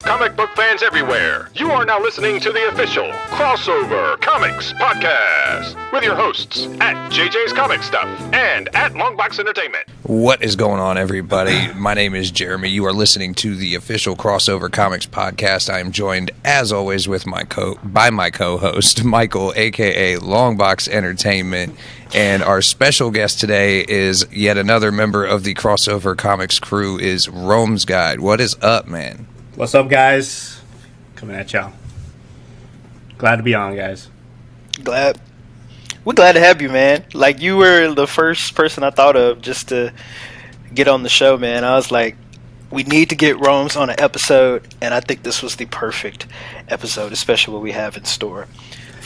comic book fans everywhere. You are now listening to the official Crossover Comics Podcast with your hosts at JJ's Comic Stuff and at Longbox Entertainment. What is going on, everybody? My name is Jeremy. You are listening to the official Crossover Comics Podcast. I am joined, as always, with my co-host, Michael, a.k.a. Longbox Entertainment. And our special guest today is yet another member of the Crossover Comics crew, is Rome's Guide. What is up, man? What's up, guys? Coming at y'all. Glad to be on, guys. We're glad to have you, man. Like, you were the first person I thought of just to get on the show, man. I was like, we need to get Rome's on an episode, and I think this was the perfect episode, especially what we have in store.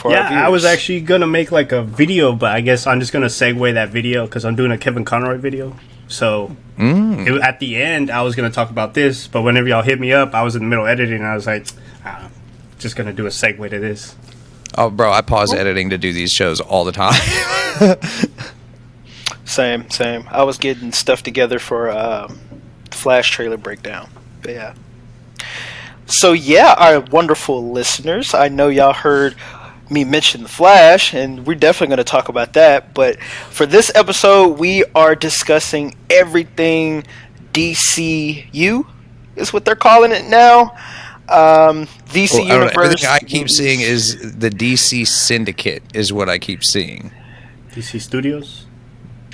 I was actually going to make like a video, but I guess I'm just going to segue that video because I'm doing a Kevin Conroy video. So at the end, I was going to talk about this, but whenever y'all hit me up, I was in the middle of editing, and I was like, just going to do a segue to this. Oh, bro, I pause editing to do these shows all the time. Same. I was getting stuff together for Flash trailer breakdown. But yeah. So yeah, our wonderful listeners, I know y'all heard me mention the Flash, and we're definitely going to talk about that. But for this episode, we are discussing everything DCU is what they're calling it now. DC Universe. Everything I keep seeing is the DC Syndicate is what I keep seeing. DC Studios?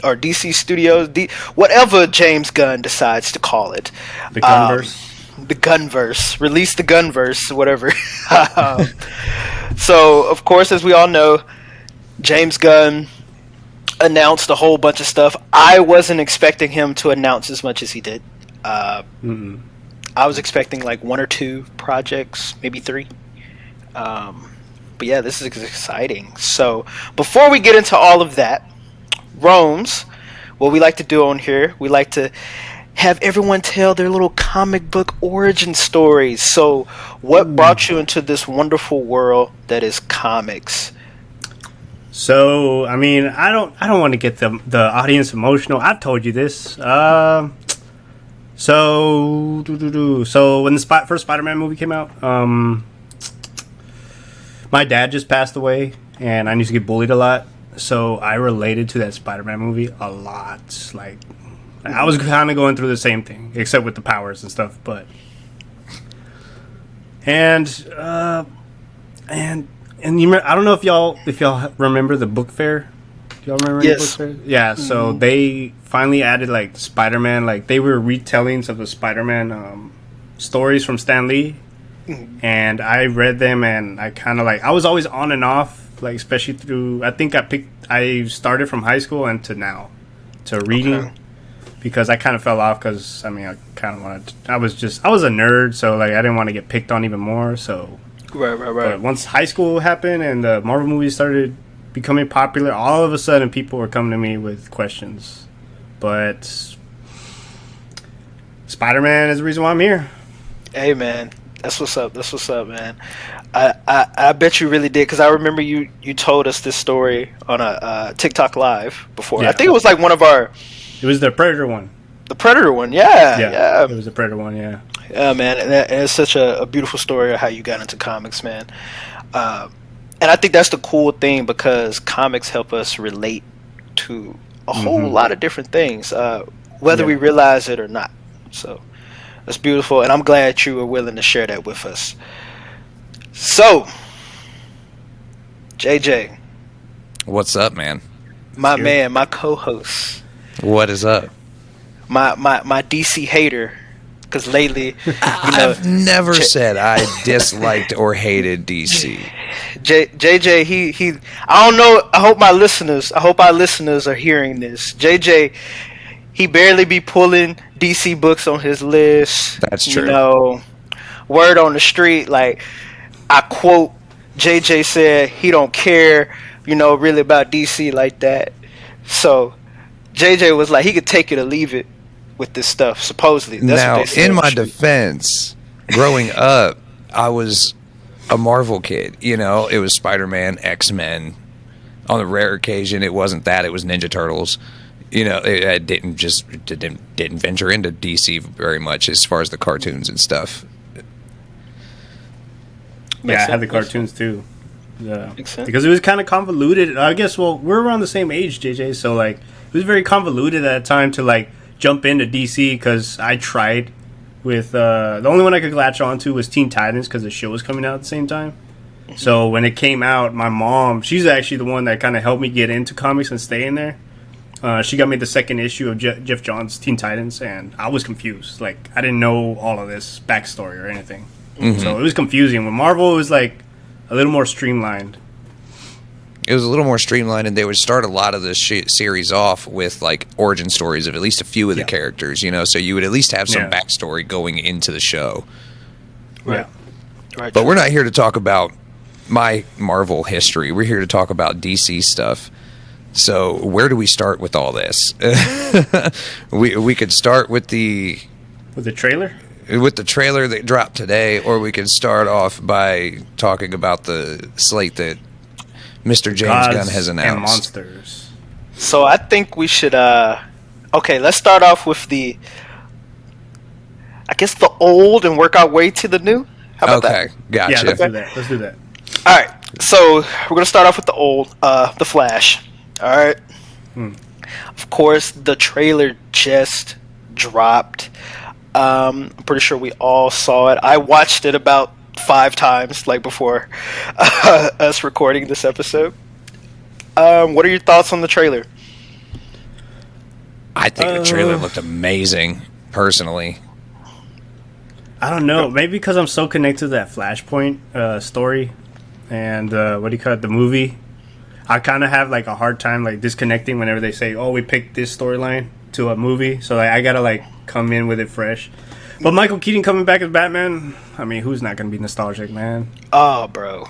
Or DC Studios, whatever James Gunn decides to call it. The Gunverse. The Gunverse. Release the Gunverse, whatever. So, of course, as we all know, James Gunn announced a whole bunch of stuff. I wasn't expecting him to announce as much as he did. I was expecting like 1 or 2 projects, maybe 3. But yeah, this is exciting. So, before we get into all of that, Rome's, what we like to do on here, we like to have everyone tell their little comic book origin stories. So, what brought you into this wonderful world that is comics? So, I mean, I don't want to get the audience emotional. I've told you this. So when the first Spider-Man movie came out, my dad just passed away, and I used to get bullied a lot. So I related to that Spider-Man movie a lot. Like, I was kind of going through the same thing, except with the powers and stuff. But and you I don't know if y'all remember the book fair. Do y'all remember the book fair? Yeah. So they finally added like Spider-Man. Like, they were retellings of the Spider-Man stories from Stan Lee, and I read them, and I kind of like, I was always on and off. Like, especially through, I think I started from high school and to now, to reading, because I kind of fell off because, I mean, I kind of wanted, I was a nerd, so, like, I didn't want to get picked on even more, so. Right. But once high school happened and the Marvel movies started becoming popular, all of a sudden people were coming to me with questions. But Spider-Man is the reason why I'm here. Hey, man. That's what's up, man. I bet you really did, because I remember you told us this story on a TikTok live before. Yeah. I think it was like one of our... It was the Predator one. The Predator one, yeah. It was the Predator one, yeah. Yeah, man, and it's such a beautiful story of how you got into comics, man. And I think that's the cool thing, because comics help us relate to a whole lot of different things, whether we realize it or not. So... that's beautiful, and I'm glad you were willing to share that with us. So, JJ. What's up, man? My man, my co-host. What is up? My DC hater. Because lately, I've never said I disliked or hated DC. JJ, he I don't know, I hope our listeners are hearing this. JJ, he barely be pulling DC books on his list. That's true. You know, word on the street, like, I quote, JJ said he don't care, really about DC like that. So, JJ was like, he could take it or leave it with this stuff, supposedly. That's now, what they said in on the my street. defense, growing up, I was a Marvel kid. It was Spider-Man, X-Men. On the rare occasion, it wasn't that. It was Ninja Turtles. I didn't venture into DC very much as far as the cartoons and stuff. Yeah, I had the cartoons too. Yeah, Makes sense. because it was kind of convoluted. I guess. Well, we're around the same age, JJ. So like, it was very convoluted at that time to like jump into DC because I tried with the only one I could latch onto was Teen Titans because the show was coming out at the same time. So when it came out, my mom, she's actually the one that kind of helped me get into comics and stay in there. She got me the second issue of Jeff Johns' Teen Titans, and I was confused. Like, I didn't know all of this backstory or anything. So it was confusing. With Marvel, it was like a little more streamlined. It was a little more streamlined, and they would start a lot of this series off with like origin stories of at least a few of the characters, you know, so you would at least have some backstory going into the show. Right. Right. But we're not here to talk about my Marvel history. We're here to talk about DC stuff. So where do we start with all this? we could start with the trailer? With the trailer that dropped today, or we could start off by talking about the slate that Mr. James Gunn has announced. And monsters. So I think we should okay, let's start off with the old and work our way to the new. How about that? Gotcha. Yeah, let's do that. All right, so we're gonna start off with the old, the Flash. All right. Of course, the trailer just dropped. I'm pretty sure we all saw it. I watched it about 5 times, like before us recording this episode. What are your thoughts on the trailer? I think the trailer looked amazing, personally. I don't know. Maybe because I'm so connected to that Flashpoint story and what do you call it, the movie. I kind of have like a hard time like disconnecting whenever they say, "Oh, we picked this storyline to a movie." So like, I gotta like come in with it fresh. But Michael Keaton coming back as Batman. I mean, who's not gonna be nostalgic, man? Oh, bro.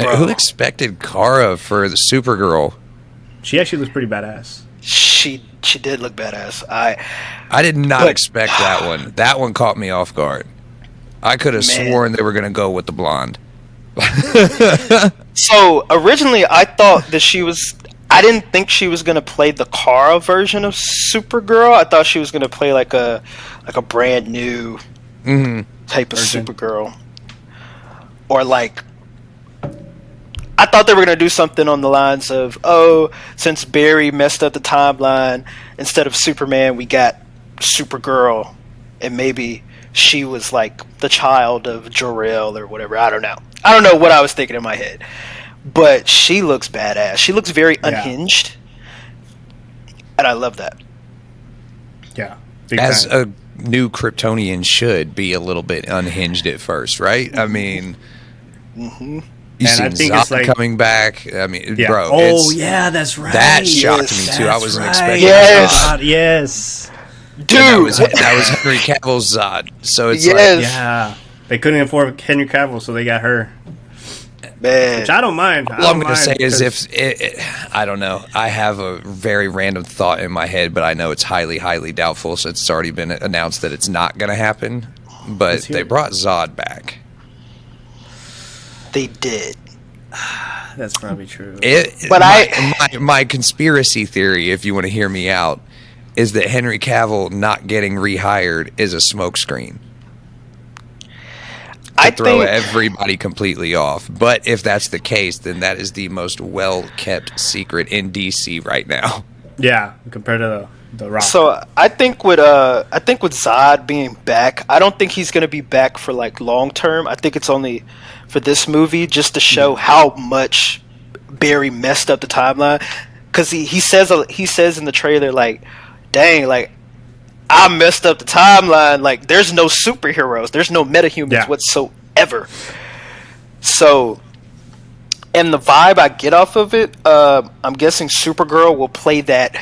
Who expected Kara for the Supergirl? She actually looks pretty badass. She did look badass. I did not expect that one. That one caught me off guard. I could have sworn they were going to go with the blonde. So originally, I thought that I didn't think she was going to play the Kara version of Supergirl. I thought she was going to play like a brand new type of Supergirl, or like. I thought they were going to do something on the lines of, oh, since Barry messed up the timeline, instead of Superman, we got Supergirl, and maybe she was like the child of Jor-El or whatever. I don't know. I don't know what I was thinking in my head. But she looks badass. She looks very unhinged, and I love that. Yeah. As a new Kryptonian should be a little bit unhinged at first, right? I mean... You and seen I think Zod it's like coming back. I mean, bro. Oh, yeah, that's right. That shocked me too. I wasn't expecting that. Yes, dude. That was Henry Cavill's Zod. So it's like, yeah, they couldn't afford Henry Cavill, so they got her. Man, which I don't mind. All I'm going to say is I don't know. I have a very random thought in my head, but I know it's highly, highly doubtful. So it's already been announced that it's not going to happen. But they brought Zod back. They did. That's probably true. But my conspiracy theory, if you want to hear me out, is that Henry Cavill not getting rehired is a smokescreen. I throw everybody completely off. But if that's the case, then that is the most well-kept secret in DC right now. Yeah, compared to the Rock. So I think with Zod being back, I don't think he's going to be back for like long term. I think it's only for this movie just to show how much Barry messed up the timeline. Because he says in the trailer like, "Dang, like I messed up the timeline. Like there's no superheroes, there's no metahumans whatsoever." So, and the vibe I get off of it, I'm guessing Supergirl will play that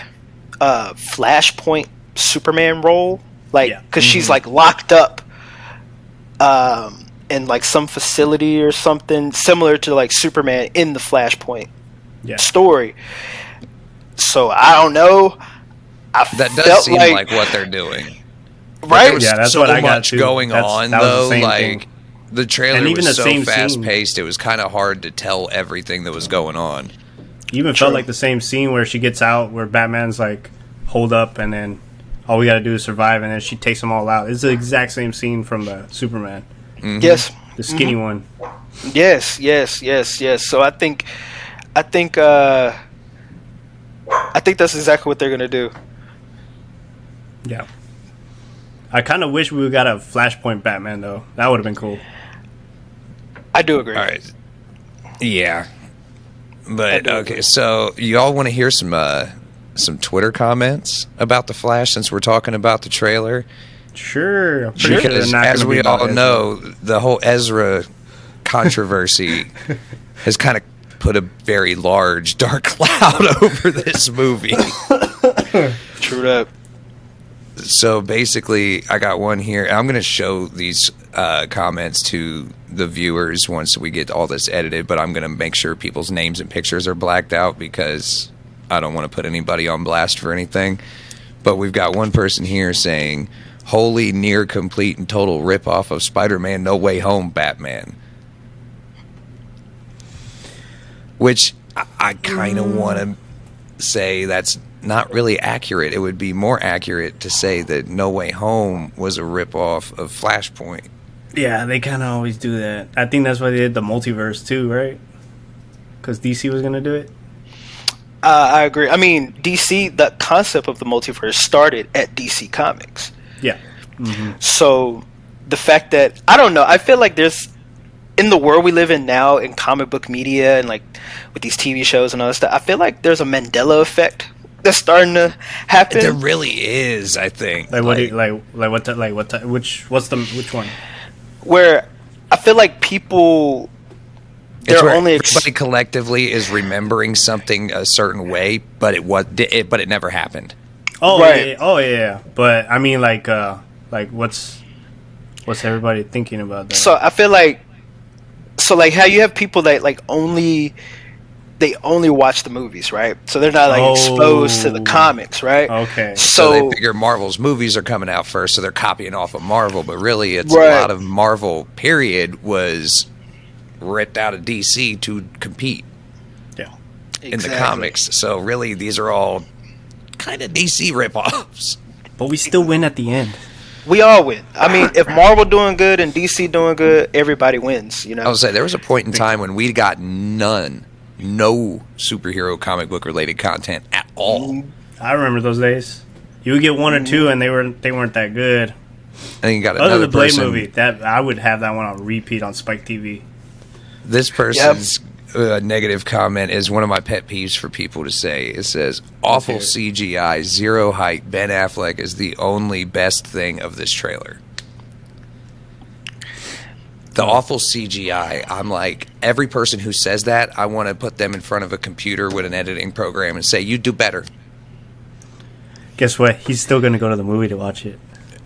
Flashpoint Superman role, like because she's like locked up in like some facility or something similar to like Superman in the Flashpoint story. So I don't know. That does seem like what they're doing, right? There was so much going on though. Like the trailer was so fast paced, it was kind of hard to tell everything that was going on. You even felt like the same scene where she gets out, where Batman's like, hold up, and then all we got to do is survive, and then she takes them all out. It's the exact same scene from the Superman. Yes, the skinny one. Yes. So I think that's exactly what they're gonna do. Yeah. I kind of wish we got a Flashpoint Batman though. That would have been cool. I do agree. All right. Yeah. But okay, so you all want to hear some Twitter comments about the Flash since we're talking about the trailer? Sure. Because as we all know, the whole Ezra controversy has kind of put a very large dark cloud over this movie. True that. So basically, I got one here. I'm going to show these comments to the viewers once we get all this edited, but I'm going to make sure people's names and pictures are blacked out because I don't want to put anybody on blast for anything. But we've got one person here saying, "Wholly, near complete, and total ripoff of Spider-Man No Way Home Batman." Which I kind of want to say that's not really accurate. It would be more accurate to say that No Way Home was a ripoff of Flashpoint. Yeah, they kind of always do that. I think that's why they did the multiverse too, right? Because DC was going to do it. I agree. I mean, DC, the concept of the multiverse started at DC Comics. Yeah. Mm-hmm. So the fact that, I don't know, I feel like there's, in the world we live in now, in comic book media and like with these TV shows and all that stuff, I feel like there's a Mandela effect that's starting to happen. There really is, I think. Like what? Which one? Where I feel like people, everybody collectively is remembering something a certain way, but it never happened. Oh right. Yeah. Oh yeah. But I mean, like what's everybody thinking about that? So I feel like, how you have people that like only watch the movies, right? So they're not like exposed to the comics, right? Okay. So they figure Marvel's movies are coming out first, so they're copying off of Marvel. But really, it's a lot of Marvel. Period was ripped out of DC to compete. Yeah. In the comics. So really, these are all kind of DC ripoffs. But we still win at the end. We all win. I mean, if Marvel doing good and DC doing good, everybody wins. You know. I was say there was a point in time when we got no superhero comic book related content at all. I remember those days. You would get one or two, and they weren't that good. And then you got Other another than the Blade person, movie, that I would have that one on repeat on Spike TV. This person's negative comment is one of my pet peeves for people to say. It says, "Awful CGI, zero height. Ben Affleck is the only best thing of this trailer." The awful CGI, I'm like, every person who says that, I want to put them in front of a computer with an editing program and say, "You do better." Guess what? He's still going to go to the movie to watch it.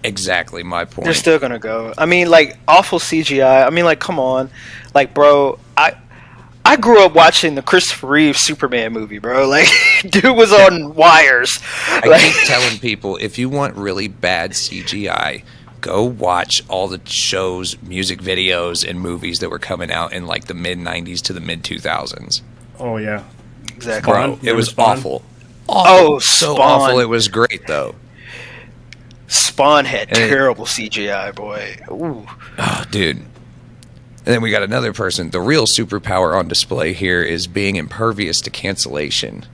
Exactly my point. They're still going to go. I mean, like, awful CGI. I mean, like, come on. Like, bro, I grew up watching the Christopher Reeve Superman movie, bro. Like, dude was on wires. I keep telling people, if you want really bad CGI, go watch all the shows, music videos, and movies that were coming out in like the mid-90s to the mid-2000s. Oh, yeah. Exactly. Bro, it was Spawn? awful. Oh, so Spawn. awful. It was great, though. Spawn had terrible CGI, boy. Ooh. Oh, dude. And then we got another person. The real superpower on display here is being impervious to cancellation.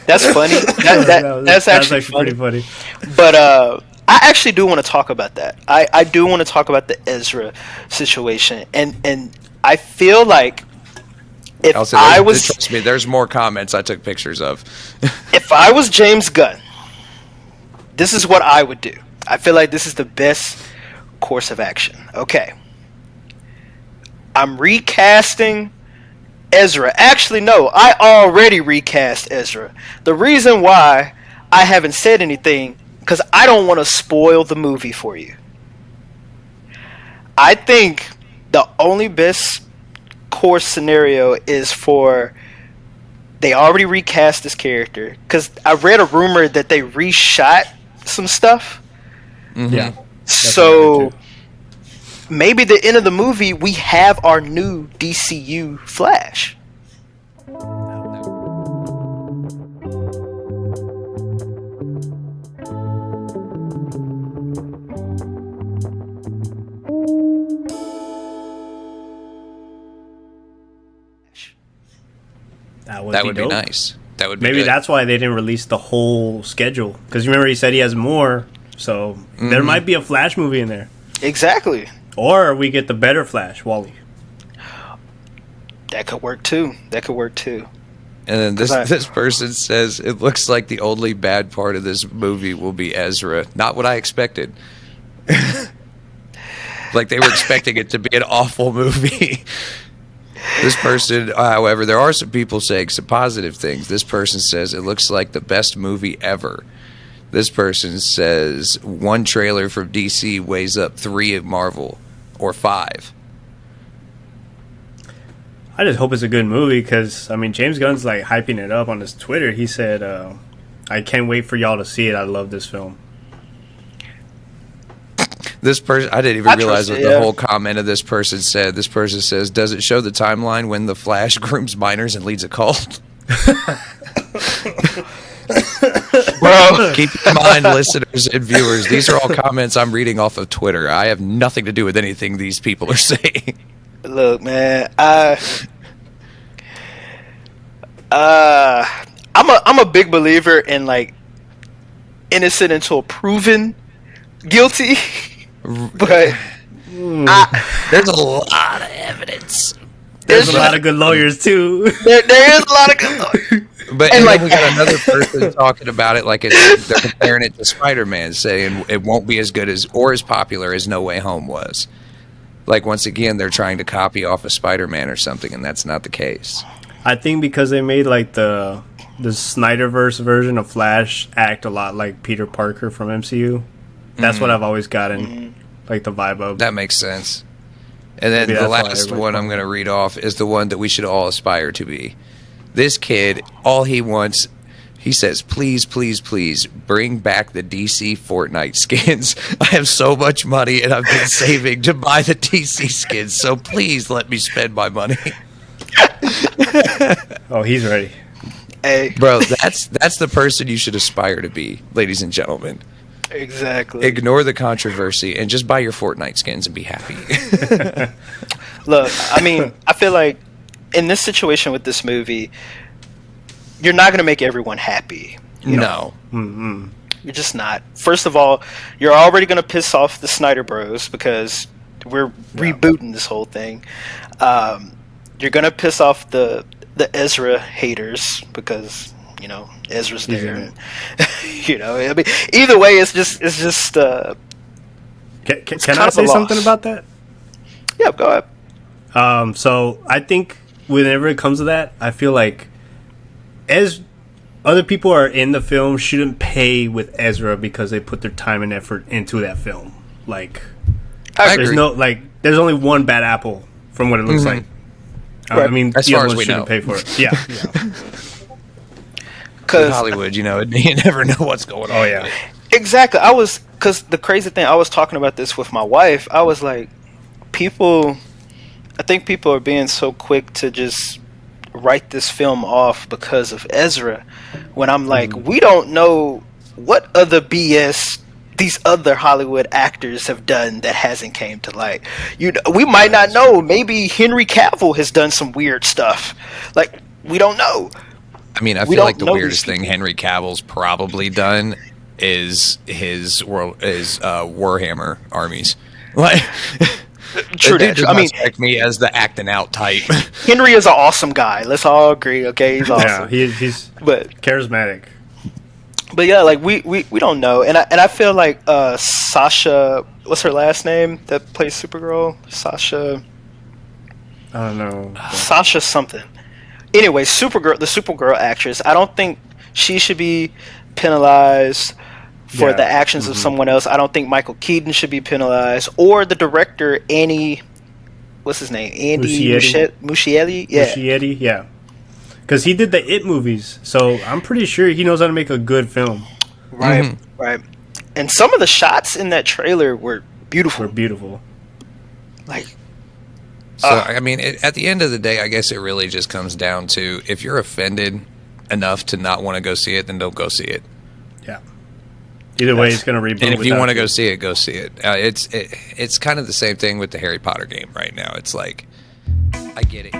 That's funny. That's actually pretty funny. But I actually do want to talk about that. I do want to talk about the Ezra situation, and I feel like trust me, there's more comments I took pictures of. If I was James Gunn, this is what I would do. I feel like this is the best course of action. Okay, I'm recasting Ezra. Actually, no, I already recast Ezra. The reason why I haven't said anything, because I don't want to spoil the movie for you. I think the only best course scenario is for they already recast this character, because I read a rumor that they reshot some stuff. Mm-hmm. Yeah. So maybe the end of the movie we have our new DCU Flash. That would be dope. nice. That would be Maybe good. that's why they didn't release the whole schedule. Because remember, he said he has more, so there might be a Flash movie in there. Exactly. Or we get the better Flash, Wally. That could work too. And then this person says, it looks like the only bad part of this movie will be Ezra. Not what I expected. Like they were expecting it to be an awful movie. This person, however, there are some people saying some positive things. This person says, it looks like the best movie ever. This person says, one trailer from DC weighs up 3 of Marvel, or 5. I just hope it's a good movie because, I mean, James Gunn's like hyping it up on his Twitter. He said, I can't wait for y'all to see it. I love this film. This person, I didn't even realize what the whole comment of this person said. This person says, does it show the timeline when the Flash grooms minors and leads a cult? Bro, keep in mind, listeners and viewers, these are all comments I'm reading off of Twitter. I have nothing to do with anything these people are saying. Look, man, I'm a big believer in like innocent until proven guilty, but there's a lot of evidence. There's a lot of good lawyers too. There is a lot of good lawyers. But and like, we got another person talking about it like they're comparing it to Spider-Man, saying it won't be as good as or as popular as No Way Home was. Like, once again, they're trying to copy off of Spider-Man or something, and that's not the case. I think because they made like the Snyderverse version of Flash act a lot like Peter Parker from MCU. That's what I've always gotten, like the vibe of. That makes sense. And then the last one I'm going to read off is the one that we should all aspire to be. This kid, all he wants, he says, please, please, please, bring back the DC Fortnite skins. I have so much money, and I've been saving to buy the DC skins, so please let me spend my money. Oh, he's ready. Hey, bro, that's the person you should aspire to be, ladies and gentlemen. Exactly. Ignore the controversy and just buy your Fortnite skins and be happy. Look, I mean, I feel like in this situation with this movie, you're not going to make everyone happy. You know? Mm-hmm. You're just not. First of all, you're already going to piss off the Snyder Bros because we're rebooting this whole thing. You're going to piss off the Ezra haters because, you know, Ezra's there. And, you know, I mean, either way, it's just. Can I say something about that? Yeah, go ahead. So I think whenever it comes to that, I feel like as other people are in the film shouldn't pay with Ezra because they put their time and effort into that film. Like, there's only one bad apple from what it looks like. I mean, as the far other as ones we shouldn't know. pay for it. Yeah. Because Hollywood, you know, you never know what's going on. Oh yeah, exactly. Because the crazy thing, I was talking about this with my wife. I was like, I think people are being so quick to just write this film off because of Ezra, when I'm like, we don't know what other BS these other Hollywood actors have done that hasn't came to light. We might not know. Maybe Henry Cavill has done some weird stuff. Like, we don't know. I mean, I feel like the weirdest thing Henry Cavill's probably done is his Warhammer armies. Like, true that. I mean, strike me as the acting out type. Henry is an awesome guy. Let's all agree. Okay, he's awesome. Yeah, he's charismatic. But yeah, like we don't know, and I feel like Sasha, what's her last name that plays Supergirl? Sasha. I don't know. Sasha something. Anyway, the Supergirl actress, I don't think she should be penalized for the actions of someone else. I don't think Michael Keaton should be penalized, or the director what's his name? Andy Muschietti? Yeah. Muschietti, yeah. Because he did the It movies, so I'm pretty sure he knows how to make a good film. Right, right. And some of the shots in that trailer were beautiful. Like, so I mean, at the end of the day, I guess it really just comes down to, if you're offended enough to not want to go see it, then don't go see it. Yeah. Either way, it's going to reboot. And if you want to go see it, go see it. It's kind of the same thing with the Harry Potter game right now. It's like, I get it.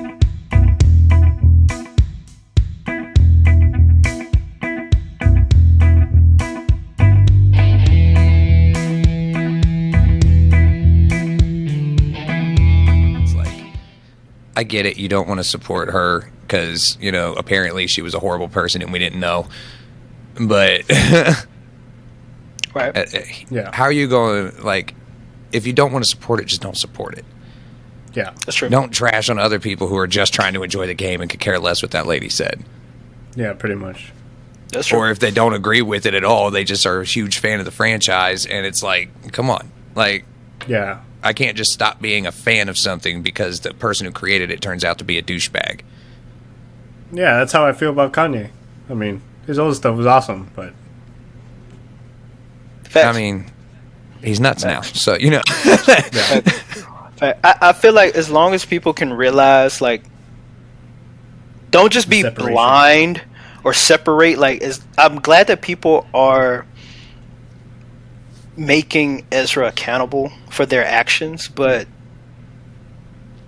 I get it. You don't want to support her because, you know, apparently she was a horrible person and we didn't know. But right. Yeah. How are you going to, like, if you don't want to support it, just don't support it. Yeah. That's true. Don't trash on other people who are just trying to enjoy the game and could care less what that lady said. Yeah, pretty much. That's true. Or if they don't agree with it at all, they just are a huge fan of the franchise, and it's like, come on. Like, Yeah. I can't just stop being a fan of something because the person who created it turns out to be a douchebag. Yeah, that's how I feel about Kanye. I mean, his old stuff was awesome, but Facts. I mean, he's nuts now, so, you know. yeah. I feel like as long as people can realize, like, don't just be Separation. blind or separate. Like, I'm glad that people are making Ezra accountable for their actions, but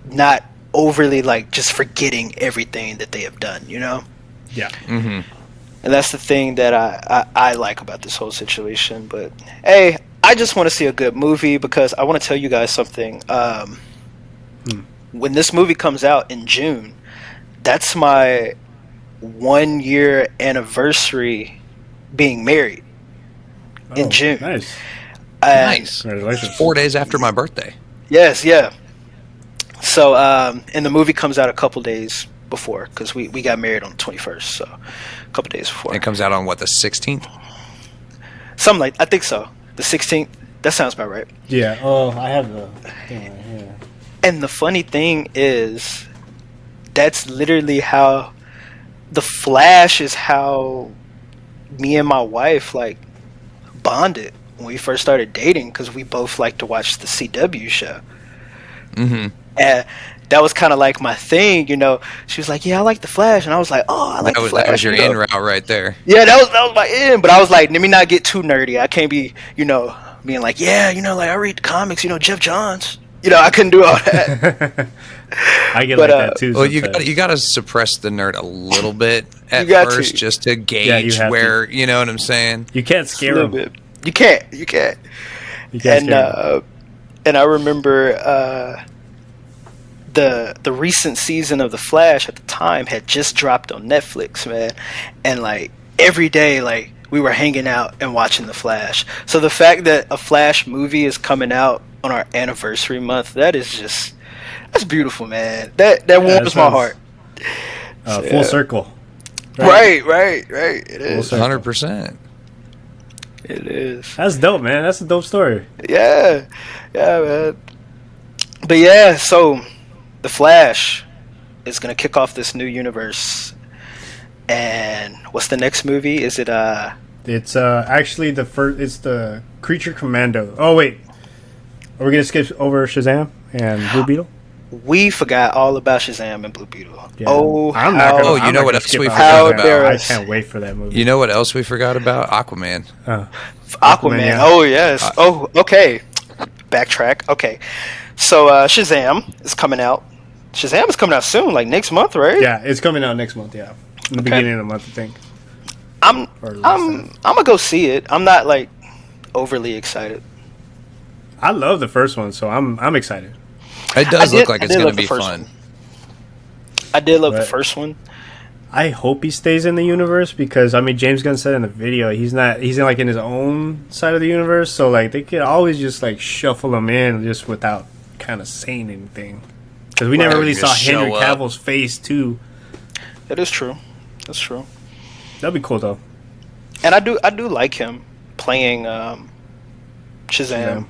not overly, like, just forgetting everything that they have done, you know? Yeah. Mm-hmm. And that's the thing that I like about this whole situation. But, hey, I just want to see a good movie because I want to tell you guys something. When this movie comes out in June, that's my 1 year anniversary being married in Oh, June. Nice. And Nice. Congratulations. 4 days after my birthday. Yes, yeah. So, and the movie comes out a couple days before because we got married on the 21st, so a couple days before. It comes out on, what, the 16th? Something like, I think so. The 16th. That sounds about right. Yeah. Oh, I have the thing right here. And the funny thing is, that's literally how The Flash is how me and my wife, like, bonded when we first started dating because we both like to watch the CW show. Mm-hmm. And that was kind of like my thing, you know. She was like, "Yeah, I like the Flash," and I was like, "Oh, I like the Flash." That was your you know? in route right there. Yeah, that was my in. But I was like, let me not get too nerdy. I can't be, you know, being like, yeah, you know, like I read the comics, you know, Jeff Johns. You know, I couldn't do all that. I get But, like that too. Well, sometimes. you got to suppress the nerd a little bit at You got first to. just to you gauge have where, you know what I'm saying? You can't A scare little them. bit. You can't. You can't And scare 'em. and I remember the recent season of The Flash at the time had just dropped on Netflix, man, and like every day, like we were hanging out and watching The Flash. So the fact that a Flash movie is coming out on our anniversary month, that's beautiful, man. That warms my sounds- heart. Full circle. Right. It is. circle. 100%. It is. That's dope, man. That's a dope story. Yeah, man. But yeah, so The Flash is gonna kick off this new universe. And what's the next movie? Is it It's actually the first. It's the Creature Commando. Oh wait, are we gonna skip over Shazam and Blue Beetle? We forgot all about Shazam and Blue Beetle. Yeah. Oh, I'm not gonna. Oh, you I'm know not what gonna else skip we out forgot on about? that. I Embarrassed. can't wait for that movie. You know what else we forgot about? Aquaman. Aquaman. yeah. Oh yes. Oh, okay. Backtrack. Okay. So Shazam is coming out. Shazam is coming out soon, like next month, right? Yeah, it's coming out next month. Yeah, in the beginning of the month, I think. I'm Or less I'm than. I'm gonna go see it. I'm not like overly excited. I love the first one, so I'm excited. It does look like I it's did going love to be the first fun. one. I did love the Right. first one. I hope he stays in the universe because I mean James Gunn said in the video he's in like in his own side of the universe, so like they could always just like shuffle him in just without kind of saying anything. Because we never Right, really just saw show Henry up. Cavill's face too. That is true. That's true. That'd be cool though. And I do like him playing Shazam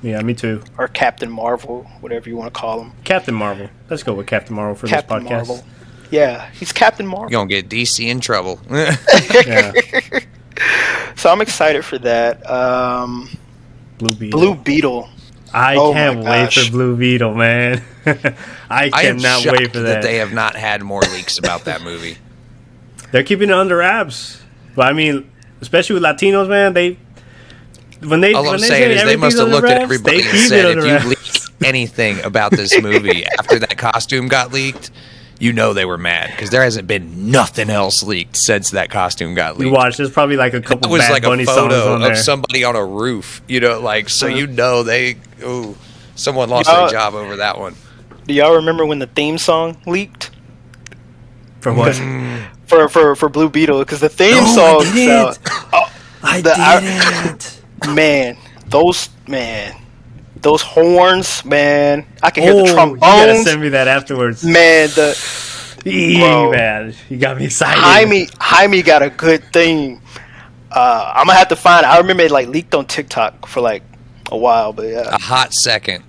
Yeah, me too. or Captain Marvel, whatever you want to call him. Captain Marvel. Let's go with Captain Marvel for Captain this podcast. Marvel. Yeah, he's Captain You're Marvel. going to get DC in trouble. Yeah, So I'm excited for that. Blue Beetle. Blue Beetle. I Oh can't my wait gosh. for Blue Beetle, man. I I am cannot shocked wait for that. they have not had more leaks about that movie. They're keeping it under wraps. But I mean, especially with Latinos, man, when they All I'm say saying is they everything's must have under looked at wraps, everybody they and keep said, it if under you wraps. leak anything about this movie after that costume got leaked, you know they were mad because there hasn't been nothing else leaked since that costume got You leaked. watch, there's probably like a It couple was Bad like Bunny a songs photo on there. of somebody on a roof, you know, like so you know someone lost Uh, their job over that one. Do y'all remember when the theme song leaked? For what? For Blue Beetle, because the theme song. I didn't. Those horns, man. I can hear the trombones. You gotta send me that afterwards. Man, man, you got me excited. Jaime got a good theme. I'm gonna have to find it. I remember it like leaked on TikTok for like a while, but yeah. A hot second.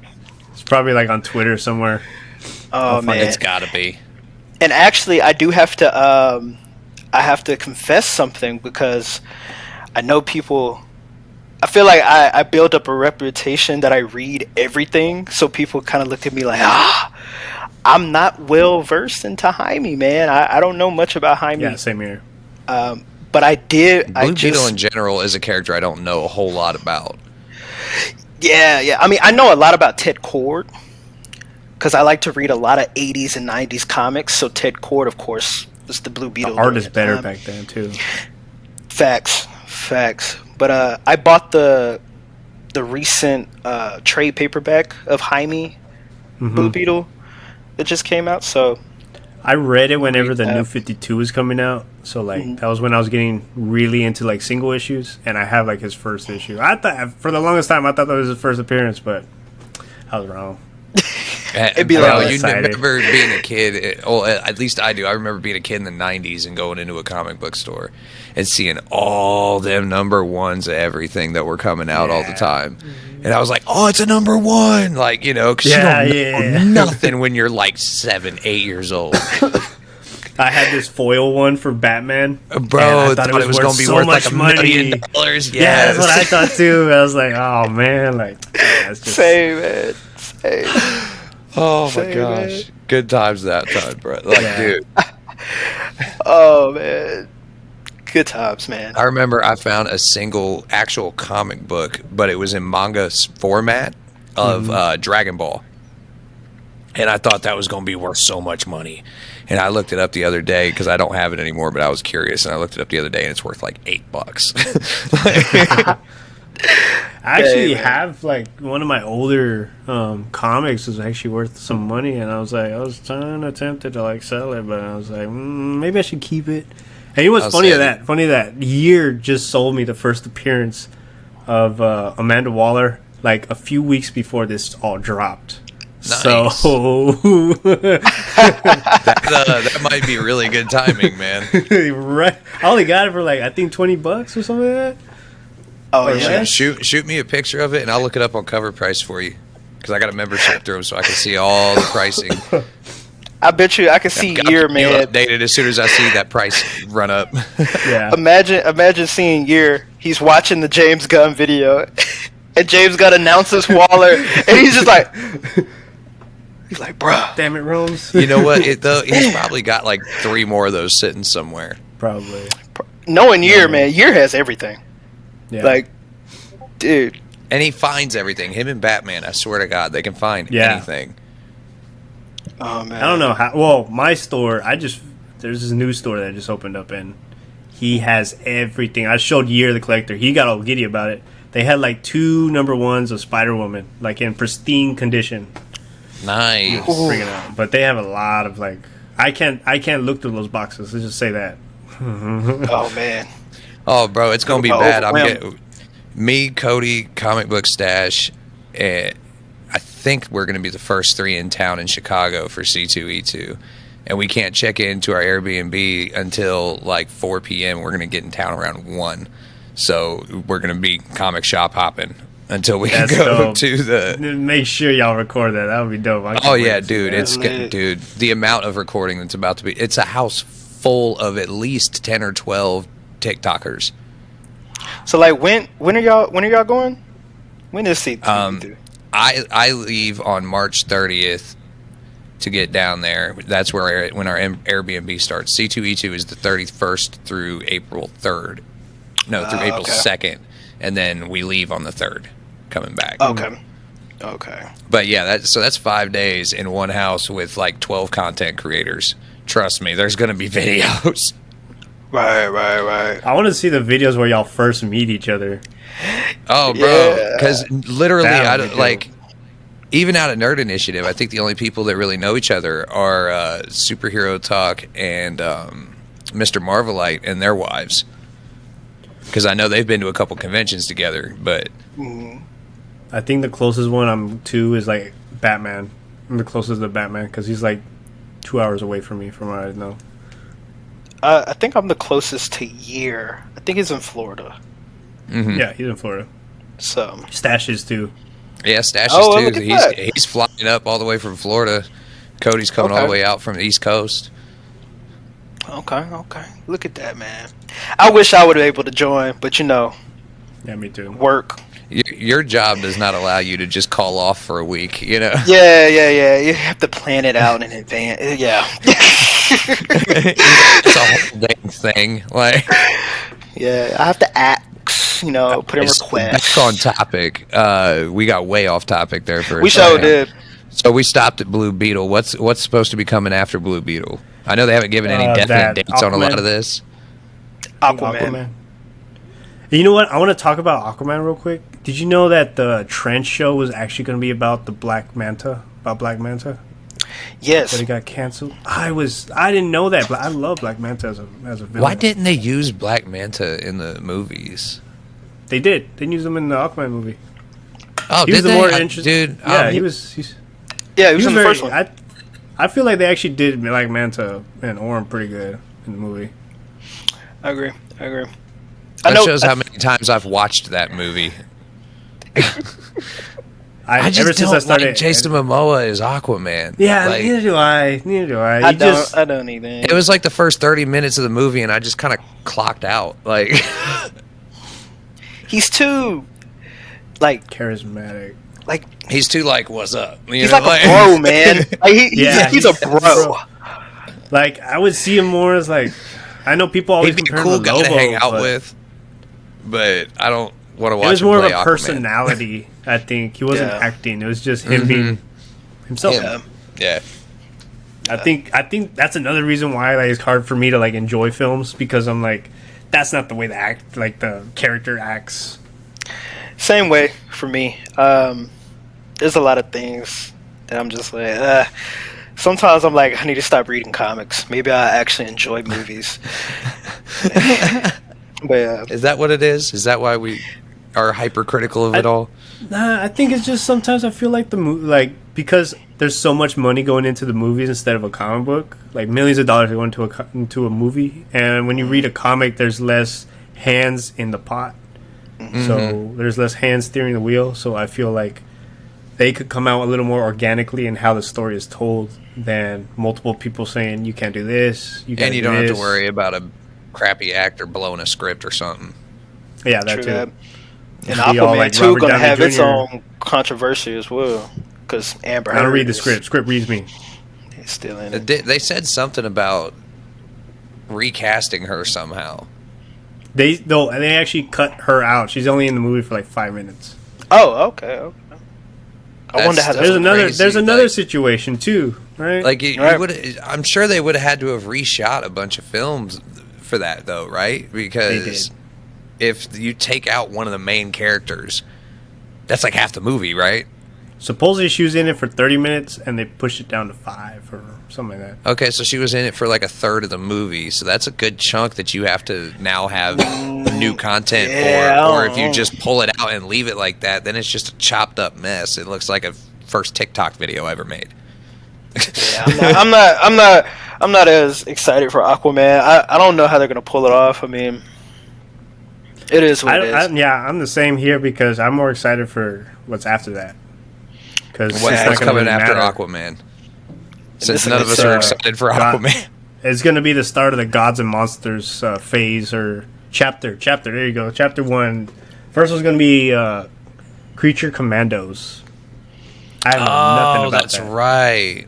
It's probably like on Twitter somewhere. Oh man, it's gotta be. And actually, I do have to. I have to confess something, because I know people. I feel like I built up a reputation that I read everything, so people kind of look at me like, I'm not well versed into Jaime, man. I don't know much about Jaime. Yeah, same here. But I did. Blue Beetle in general is a character I don't know a whole lot about. Yeah. I mean, I know a lot about Ted Kord, because I like to read a lot of 80s and 90s comics. So Ted Kord, of course, was the Blue Beetle. The art is better back then too. Facts. But I bought the recent trade paperback of Jaime Blue Beetle that just came out. So I read it whenever the new 52 was coming out. So like that was when I was getting really into like single issues, and I have like his first issue. I thought for the longest time I thought that was his first appearance, but I was wrong. It'd be like, you remember being a kid, at least I do. I remember being a kid in the 90s and going into a comic book store and seeing all them number ones of everything that were coming out all the time. And I was like, oh, it's a number one. Like, you know, because you don't know nothing when you're like 7, 8 years old. I had this foil one for Batman. Bro, I thought it was going to be worth like $1 million. Yes. Yeah, that's what I thought too. I was like, oh man, like, it's just... Same it. Same. Oh my gosh. Good times that time, bro. Like, dude. Oh man. Good times, man. I remember I found a single actual comic book, but it was in manga format of Dragon Ball. And I thought that was going to be worth so much money. And I looked it up the other day because I don't have it anymore, but I was curious. And I looked it up the other day and it's worth like $8. I actually have like one of my older comics is actually worth some money, and I was tempted to like sell it, but I was like, maybe I should keep it. And you know what's funny that Year just sold me the first appearance of Amanda Waller like a few weeks before this all dropped. Nice. So that might be really good timing, man. Right. I only got it for like I think $20 or something like that. Oh yeah. Shoot me a picture of it, and I'll look it up on Cover Price for you, because I got a membership through them, so I can see all the pricing. I bet you I can see Year, man. Updated as soon as I see that price run up. Yeah. Imagine seeing Year. He's watching the James Gunn video, and James Gunn announces Waller, and he's just like, bruh. Damn it, Rose. You know what? He's probably got like 3 more of those sitting somewhere. Probably. Knowing Year, man, Year has everything. Yeah. Like, dude. And he finds everything. Him and Batman, I swear to God, they can find anything. Oh, man. I don't know how. Well, my store, there's this new store that just opened up, and he has everything. I showed Year the Collector. He got all giddy about it. They had like 2 number ones of Spider-Woman, like in pristine condition. Nice. Bring it out. But they have a lot of like, I can't look through those boxes. Let's just say that. Oh, man. Oh, bro, it's going to be bad. I'm getting me, Cody, Comic Book Stash, and I think we're going to be the first 3 in town in Chicago for C2E2. And we can't check into our Airbnb until like 4 p.m. We're going to get in town around 1. So we're going to be comic shop hopping until we can go to the... Make sure y'all record that. That would be dope. Oh, yeah, dude. Dude, the amount of recording that's about to be... It's a house full of at least 10 or 12 TikTokers. So like when are y'all going? When is it? I leave on March 30th to get down there. That's when our Airbnb starts. C2E2 is the 31st through April 3rd. No, through April 2nd, and then we leave on the 3rd, coming back. Okay. But yeah, that's 5 days in one house with like 12 content creators. Trust me, there's gonna be videos. Right. I want to see the videos where y'all first meet each other. Oh, bro, because literally, even out of Nerd Initiative, I think the only people that really know each other are Superhero Talk and Mr. Marvelite and their wives. Because I know they've been to a couple conventions together, but... I think the closest one I'm to is, like, Batman. I'm the closest to Batman, because he's, like, 2 hours away from me, from what I know. I think I'm the closest to Year. I think he's in Florida. Mm-hmm. Yeah, he's in Florida. So Stashes, too. Yeah, Stashes, look too. at He's flying up all the way from Florida. Cody's coming all the way out from the East Coast. Okay. Look at that, man. I wish I would have been able to join, but Yeah, me too. work. Your job does not allow you to just call off for a week, you know? Yeah. You have to plan it out in advance. Yeah. It's a whole dang thing. Like, Yeah, I have to ask, put in requests. back on topic. We got way off topic there for a We second. sure did. So we stopped at Blue Beetle. What's supposed to be coming after Blue Beetle? I know they haven't given any definite that dates on a lot Aquaman. of this. Aquaman. You know what? I want to talk about Aquaman real quick. Did you know that the Trench show was actually going to be about the Black Manta? About Black Manta? Yes. But it got canceled. I didn't know that, but I love Black Manta as a villain. Why didn't they use Black Manta in the movies? They did? They didn't use him in the Aquaman movie. Oh, He did was the they? more interesting. Dude, Yeah, he he was Yeah, he was in the very, first one. I feel like they actually did Black Manta and Orm pretty good in the movie. I agree. That shows how many times I've watched that movie. I just ever since don't I started, like Jason Momoa as Aquaman. Yeah, Like, neither do I. I don't either. it was like the first 30 minutes of the movie, and I just kind of clocked out. Like, He's too, like, charismatic. he's too like, what's up? He's like a bro, man. Like, he's a bro. Like, I would see him more as like, I know people always He'd be a compare cool him to guy to Lobo, hang out but with, but I don't want to watch it was him more of play a Aquaman. personality. I think he wasn't Yeah. acting. It was just him being himself. Yeah. I think that's another reason why like it's hard for me to like enjoy films, because I'm like, that's not the way the character acts. Same way for me. There's a lot of things that I'm just like, sometimes I'm like, I need to stop reading comics. Maybe I actually enjoy movies. But Is that what it is? Is that why we are hypercritical of it all? Nah, I think it's just sometimes I feel like because there's so much money going into the movies instead of a comic book, like millions of dollars go into a movie, and when you read a comic, there's less hands in the pot, so there's less hands steering the wheel. So I feel like they could come out a little more organically in how the story is told than multiple people saying you can't do this, And you don't have to worry about a crappy actor blowing a script or something. Yeah, that true too. that. And Be all Aquaman like 2 Robert gonna Downey have its Jr.. own controversy as well, because Amber I don't Heard read the is- script. Script reads me. is still in it. They said something about recasting her somehow. They actually cut her out. She's only in the movie for like 5 minutes. Oh, okay. I wonder how There's that's another. crazy, There's another like- situation too, right? Like you Right. would, I'm sure they would have had to have reshot a bunch of films for that, though, right? Because if you take out one of the main characters, that's like half the movie, right? supposedly she was in it for 30 minutes, and they pushed it down to 5 or something like that. Okay, so she was in it for like a third of the movie, so that's a good chunk that you have to now have new content Yeah, for. Or I if you don't just pull it out and leave it like that, then it's just a chopped up mess. It looks like a first TikTok video ever made. Yeah, I'm not as excited for Aquaman. I don't know how they're gonna pull it off. I mean, it is what it is. I'm the same here because I'm more excited for what's after that. Because What's coming after Aquaman? Since none of us are excited for Aquaman. It's going to be the start of the Gods and Monsters phase or chapter. There you go. Chapter 1. First one's going to be Creature Commandos. I have nothing about that's that. right.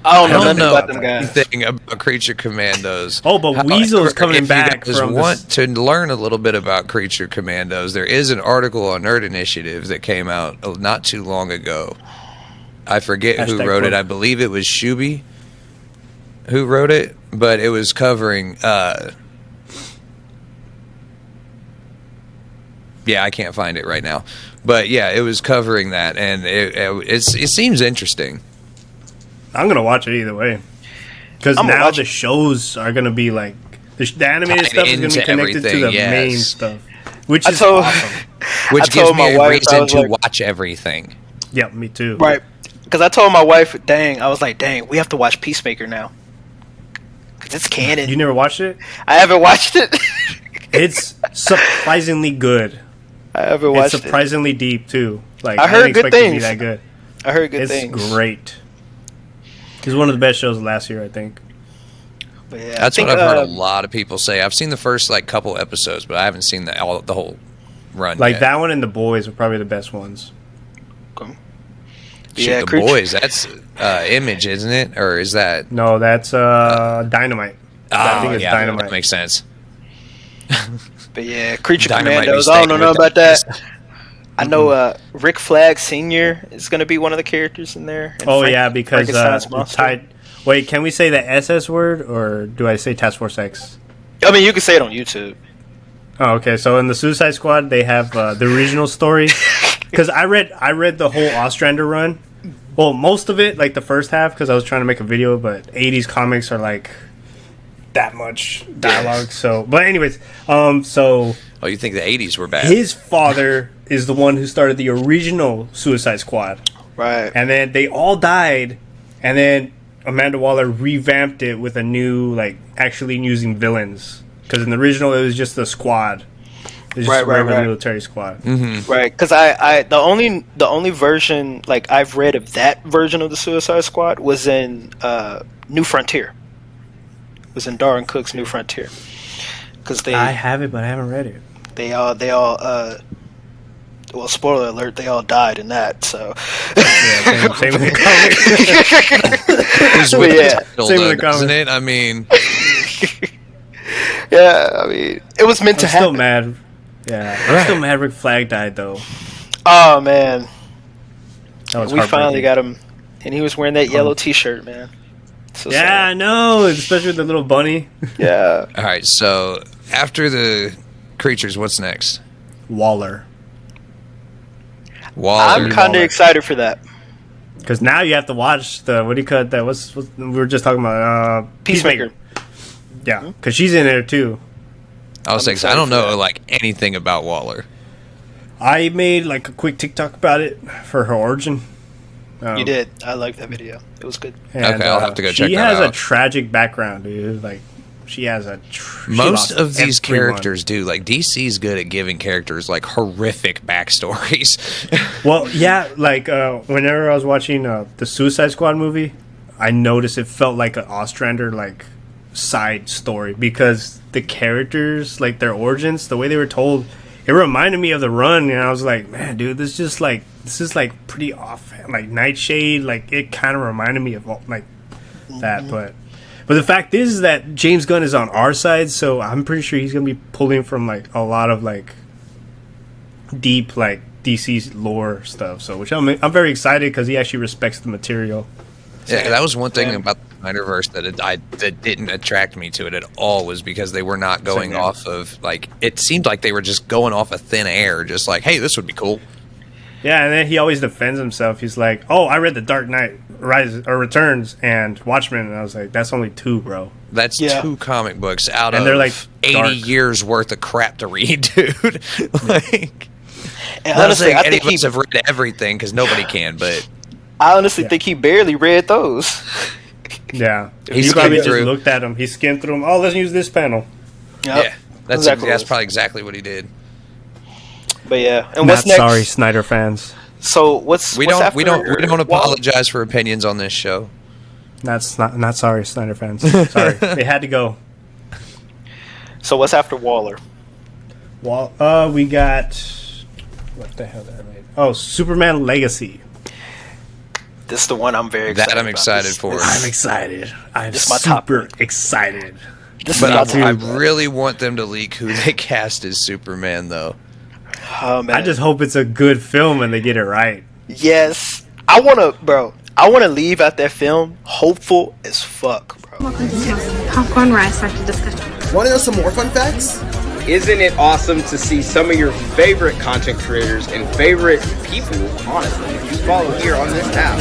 I don't know I don't nothing know about them guys. anything about Creature Commandos. Oh, but Weasel's coming back If you guys from want to learn a little bit about Creature Commandos, there is an article on Nerd Initiative that came out not too long ago. I forget who wrote it. I believe it was Shuby who wrote it, but it was covering... yeah, I can't find it right now. But yeah, it was covering that, and it seems interesting. I'm gonna watch it either way, because now the shows are gonna be like the animated stuff is gonna be connected to the main stuff, which is awesome. Which gives me a reason to watch everything. Yeah, me too. Right, because I told my wife, I was like, we have to watch Peacemaker now, because it's canon. You never watched it? I haven't watched it. It's surprisingly good. I haven't watched it. It's surprisingly deep too. Like I heard good things. It to be that good. I heard good things. It's great. It's one of the best shows of last year, I think. But yeah, that's what I've heard a lot of people say. I've seen the first couple episodes, but I haven't seen the whole run. Like yet. that one and The Boys are probably the best ones. Shit, The Boys. That's Image, isn't it? Or is that? No, that's Dynamite. I think it's Dynamite. That makes sense. But yeah, Creature Commandos. I don't know about that. I know Rick Flag Sr. is going to be one of the characters in there. Because tied. Wait, can we say the SS word, or do I say Task Force X? I mean, you can say it on YouTube. Oh, okay. So in the Suicide Squad, they have the original story. Because I read the whole Ostrander run. Well, most of it, like the first half, because I was trying to make a video. But 80s comics are like that much dialogue. So, but anyways, so. Oh, you think the 80s were bad? His father is the one who started the original Suicide Squad. Right. And then they all died, and then Amanda Waller revamped it with a new, actually using villains. Because in the original, it was just a squad. It was just a regular military squad. Mm-hmm. Right, because the only version, I've read of that version of the Suicide Squad was in New Frontier. It was in Darwin Cook's New Frontier. I have it, but I haven't read it. They all well, spoiler alert, they all died in that, so. Yeah, same with the comics. Same with the comics. Isn't it? I mean. Yeah, I mean, it was meant to happen. Still mad. Yeah, I'm still mad Rick Flag died, though. Oh, man. We finally got him, and he was wearing that yellow t-shirt, man. So yeah, sad. I know, especially with the little bunny. Yeah. All right, so after the creatures, what's next? Waller. I'm kind of excited for that. Because now you have to watch the, what do you call it? That we were just talking about Peacemaker. Yeah, because she's in there too. I was saying, I don't know anything about Waller. I made a quick TikTok about it for her origin. You did. I liked that video. It was good. And, okay, I'll have to go check that out. She has a tragic background, dude. She has a. Most of these characters do. DC's good at giving characters horrific backstories. Well, yeah. Whenever I was watching the Suicide Squad movie, I noticed it felt like an Ostrander side story because the characters, their origins, the way they were told, it reminded me of the Run, and I was like, man, dude, this is pretty off. Nightshade, it kind of reminded me of that, but the fact is that James Gunn is on our side, so I'm pretty sure he's gonna be pulling from a lot of deep DC's lore stuff. So which I'm very excited because he actually respects the material. Yeah, that was one thing about the Snyderverse that didn't attract me to it at all, was because they were not going off of it seemed like they were just going off of thin air, just hey, this would be cool. Yeah, and then he always defends himself. He's like, "Oh, I read The Dark Knight Returns and Watchmen," and I was like, "That's only 2, bro. That's 2 comic books out and of they're 80 dark. years worth of crap to read, dude." And honestly, I think any of us have read everything because nobody can, but I honestly think he barely read those. Yeah, he probably just looked at them. He skimmed through them. Oh, let's use this panel. Yep. Yeah, that's probably exactly what he did. But yeah, and what's next? Sorry, Snyder fans. So what's we don't apologize for opinions on this show. Not sorry, Snyder fans. Sorry, they had to go. So what's after Waller? We got what the hell did I write? Oh, Superman Legacy. This is the one I'm very excited. That I'm excited for. I'm excited. I'm super excited. But I really want them to leak who they cast as Superman, though. Oh, man. I just hope it's a good film and they get it right. Yes. I want to leave out that film hopeful as fuck, bro. Welcome to Popcorn Rice after discussion. Want to know some more fun facts? isn't it awesome to see some of your favorite content creators and favorite people, honestly, that you follow here on this app,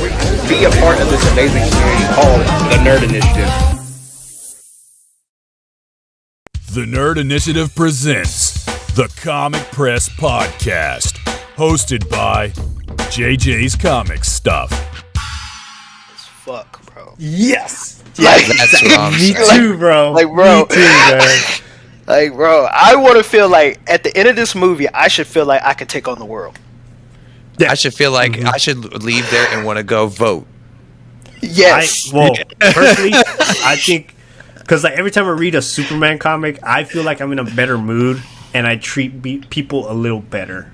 be a part of this amazing community called the Nerd Initiative? The Nerd Initiative presents the Comic Press Podcast, hosted by JJ's Comic Stuff. Fuck, bro. Yes. Like, That's what I'm Me saying. too, bro. Like, bro. Me too, man. Like, bro, I want to feel like at the end of this movie, I should feel like I could take on the world. I should feel like I should leave there and want to go vote. Yes. Personally, I think because like every time I read a Superman comic, I feel like I'm in a better mood and I treat people a little better.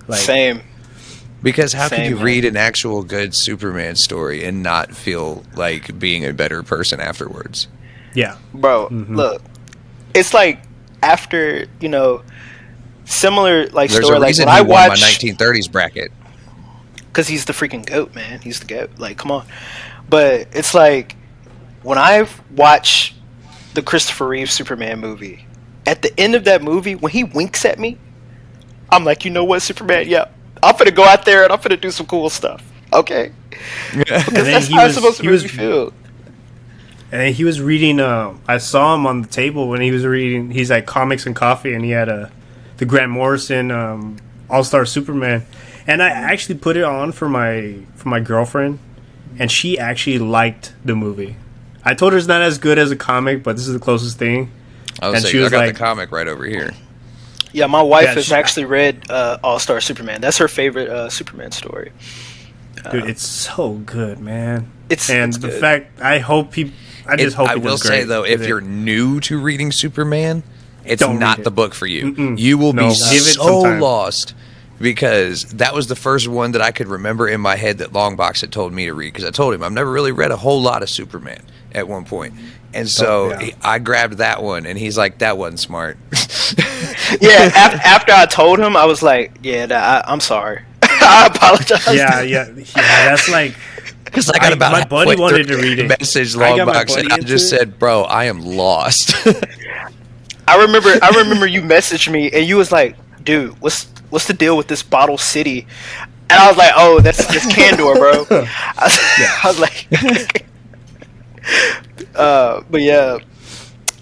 Like, Same. Because how can Same, you man. read an actual good Superman story and not feel like being a better person afterwards? Yeah, Bro, look. It's like after, similar like There's story a like reason when I he won my watched 1930s bracket. because he's the freaking GOAT, man. He's the GOAT. Like, come on. But it's like when I watch the Christopher Reeve Superman movie, at the end of that movie, when he winks at me, I'm like, you know what, Superman? Yeah, I'm gonna go out there and I'm gonna do some cool stuff. Okay, because that's how it's supposed to make me feel. And then he was reading. I saw him on the table when he was reading. He's like comics and coffee, and he had the Grant Morrison All-Star Superman, and I actually put it on for my girlfriend, and she actually liked the movie. I told her it's not as good as a comic, but this is the closest thing. I was And saying, she was I got like- the comic right over here. Yeah, my wife Yeah, has she- actually read All-Star Superman. That's her favorite Superman story. Dude, it's so good, man. It's the good. fact I hope he. I just hope I he will does say great though, with if it. you're new to reading Superman, it's Don't not read it. the book for you. Mm-mm. You will No, be give it so some time. lost because that was the first one that I could remember in my head that Longbox had told me to read. Because I told him I've never really read a whole lot of Superman at one point, and so yeah. I grabbed that one, and he's like, "That wasn't smart." Yeah, after I told him, I was like, yeah, I'm sorry. I apologize. yeah. That's like. Because I got about my buddy halfway wanted through to read the it. message I got my Longbox, buddy and I into just it. said, "Bro, I am lost." I remember you messaged me and you was like, dude, what's the deal with this Bottle City? And I was like, oh, that's Candor, bro. I was like, but yeah,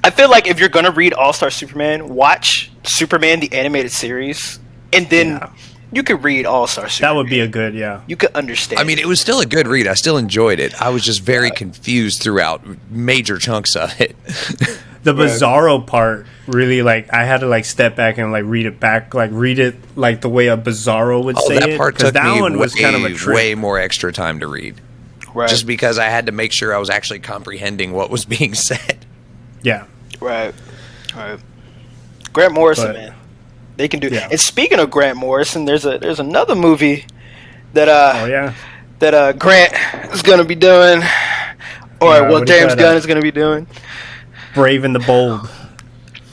I feel like if you're gonna read All-Star Superman, watch Superman the animated series, and then Yeah. you could read All-Star Superman. That would be a good, yeah. You could understand. I mean, it was still a good read. I still enjoyed it. I was just very confused throughout major chunks of it. The Bizarro part really, like, I had to like step back and like read it back, like read it like the way a Bizarro would say That it. part 'cause took that me one was kind of a trick. way more extra time to read. right, Just because I had to make sure I was actually comprehending what was being said. Yeah, right. Grant Morrison, But- man, they can do. Yeah. And speaking of Grant Morrison, there's another movie that oh yeah. that Grant is gonna be doing, or Yeah, well, what do you James got, Gunn is gonna be doing. Brave and the Bold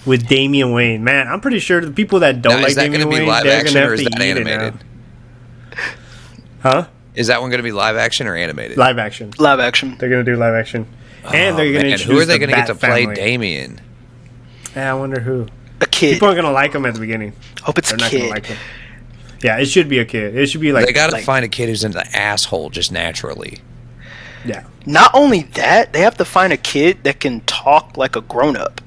with Damian Wayne. Man, I'm pretty sure the people that don't Now, like is that Damian going to be Wayne, live they're action gonna or have is to that eat it now. animated? Huh? Is that one going to be live action or animated? Live action. Live action. They're gonna do live action, and they're gonna Man, introduce who are they going going to get to play family. Damien? Yeah, I wonder who. A kid. People aren't gonna like him at the beginning. Hope it's They're a not gonna kid. like him. Yeah, it should be a kid. It should be like They got to like- find a kid who's in the asshole just naturally. yeah. Not only that, they have to find a kid that can talk like a grown up.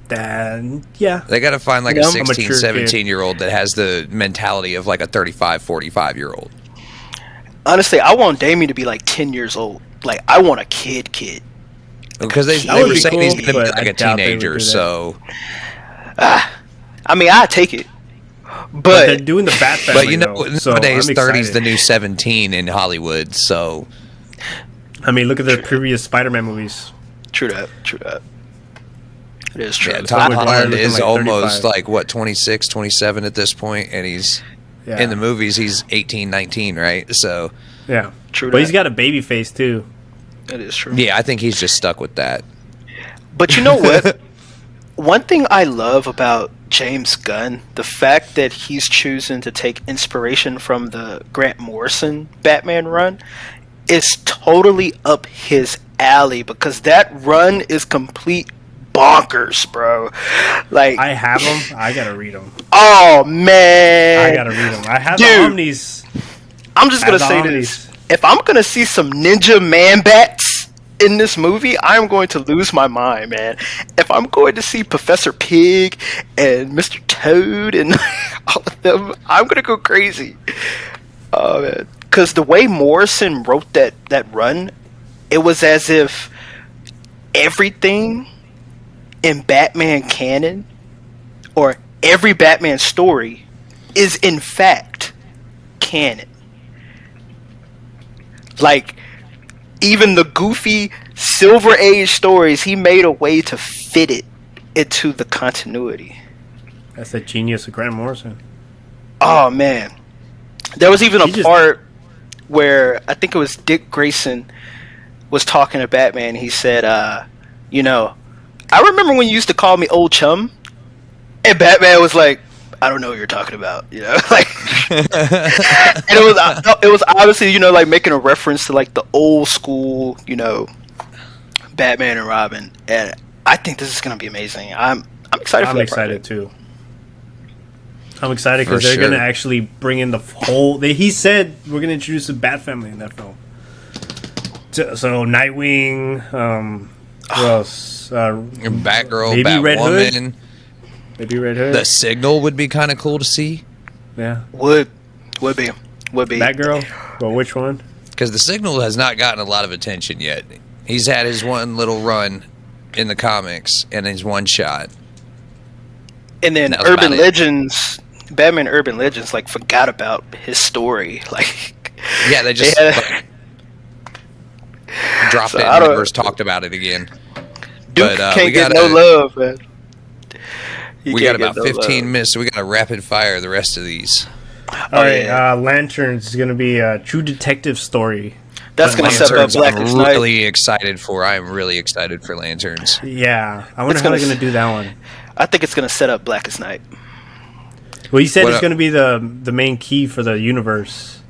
Then yeah. They got to find like Yeah, a I'm a 16, mature kid. 17-year-old that has the mentality of like a 35, 45-year-old. Honestly, I want Damien to be like 10 years old. Like, I want a kid. Because they That would were be saying he's cool, going to be but like I a doubt they would teenager, do that. so... I mean, I take it, But they're but doing the Bat Family. But you know, though, so nowadays, I'm 30's excited. the new 17 in Hollywood, so... I mean, look at the previous Spider-Man movies. true that. It is true. Yeah, Tom Tom Maguire Holland looking is like almost 35. like, what, 26, 27 at this point, and he's... Yeah. In the movies, he's 18, 19, right? So, Yeah. True But that. he's got a baby face too. It is true. yeah, I think he's just stuck with that. But you know what? One thing I love about James Gunn, the fact that he's choosing to take inspiration from the Grant Morrison Batman run, is totally up his alley because that run is complete bonkers, bro. Like, I have them. I gotta read them. Oh man, I gotta read them. I have Dude, the Omnis. I'm just gonna say this: if I'm gonna see some ninja man bats in this movie, I'm going to lose my mind, man. If I'm going to see Professor Pig and Mr. Toad and all of them, I'm gonna go crazy. Oh man, because the way Morrison wrote that run, it was as if everything in Batman canon or every Batman story is in fact canon. Like, even the goofy Silver Age stories, he made a way to fit it into the continuity. That's the genius of Grant Morrison. Oh man, there was even a part where I think it was Dick Grayson was talking to Batman. He said, you know, I remember when you used to call me old chum, and Batman was like, I don't know what you're talking about, you know, like, and it was obviously, you know, like making a reference to like the old school, you know, Batman and Robin, and I think this is gonna be amazing. I'm excited. I'm excited too. I'm excited because they're gonna actually bring in the whole. He said we're gonna introduce the Bat family in that film. So Nightwing, who else? Batgirl, maybe Batwoman. Maybe Red Hood. The Signal would be kind of cool to see. Yeah. Would be. Batgirl? Well, which one? Because the Signal has not gotten a lot of attention yet. He's had his one little run in the comics and his one shot. And then Urban Legends, Batman Urban Legends, like, forgot about his story. Like, yeah, they just dropped it and never talked about it again. Duke can't get no love, man. We got about 15 minutes, so we got to rapid fire the rest of these. All right, Lanterns is going to be a true detective story. That's going to set up Blackest Night. I'm really excited for. I am really excited for Lanterns. Yeah, I wonder how they're going to do that one. I think it's going to set up Blackest Night. Well, he said it's going to be the main key for the universe.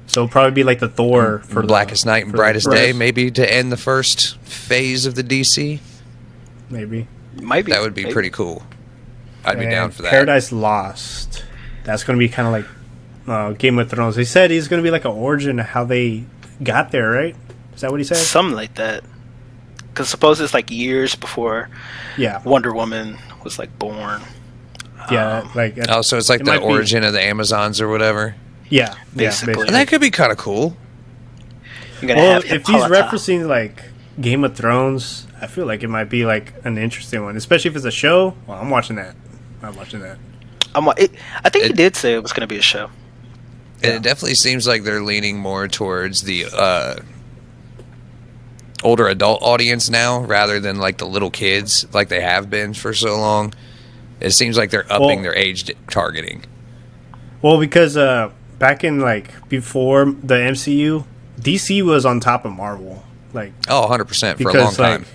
So it'll probably be like the Thor for Blackest Night and Brightest Day, maybe to end the first phase of the DC. Maybe. Might be. That would be pretty cool. I'd be down for that. Paradise Lost. That's going to be kind of like Game of Thrones. They said he's going to be like an origin of how they got there, right? Is that what he said? Something like that. Because suppose it's like years before Wonder Woman was like born. Yeah, so it's like the origin of the Amazons or whatever. Yeah, basically. That could be kind of cool. Well, if he's referencing like Game of Thrones, I feel like it might be like an interesting one, especially if it's a show. Well, I'm watching that. I think he did say it was going to be a show. And it definitely seems like they're leaning more towards the older adult audience now, rather than like the little kids, like they have been for so long. It seems like they're upping their age targeting. Well, because back in like before the MCU, DC was on top of Marvel. Like 100% for a long time. Like,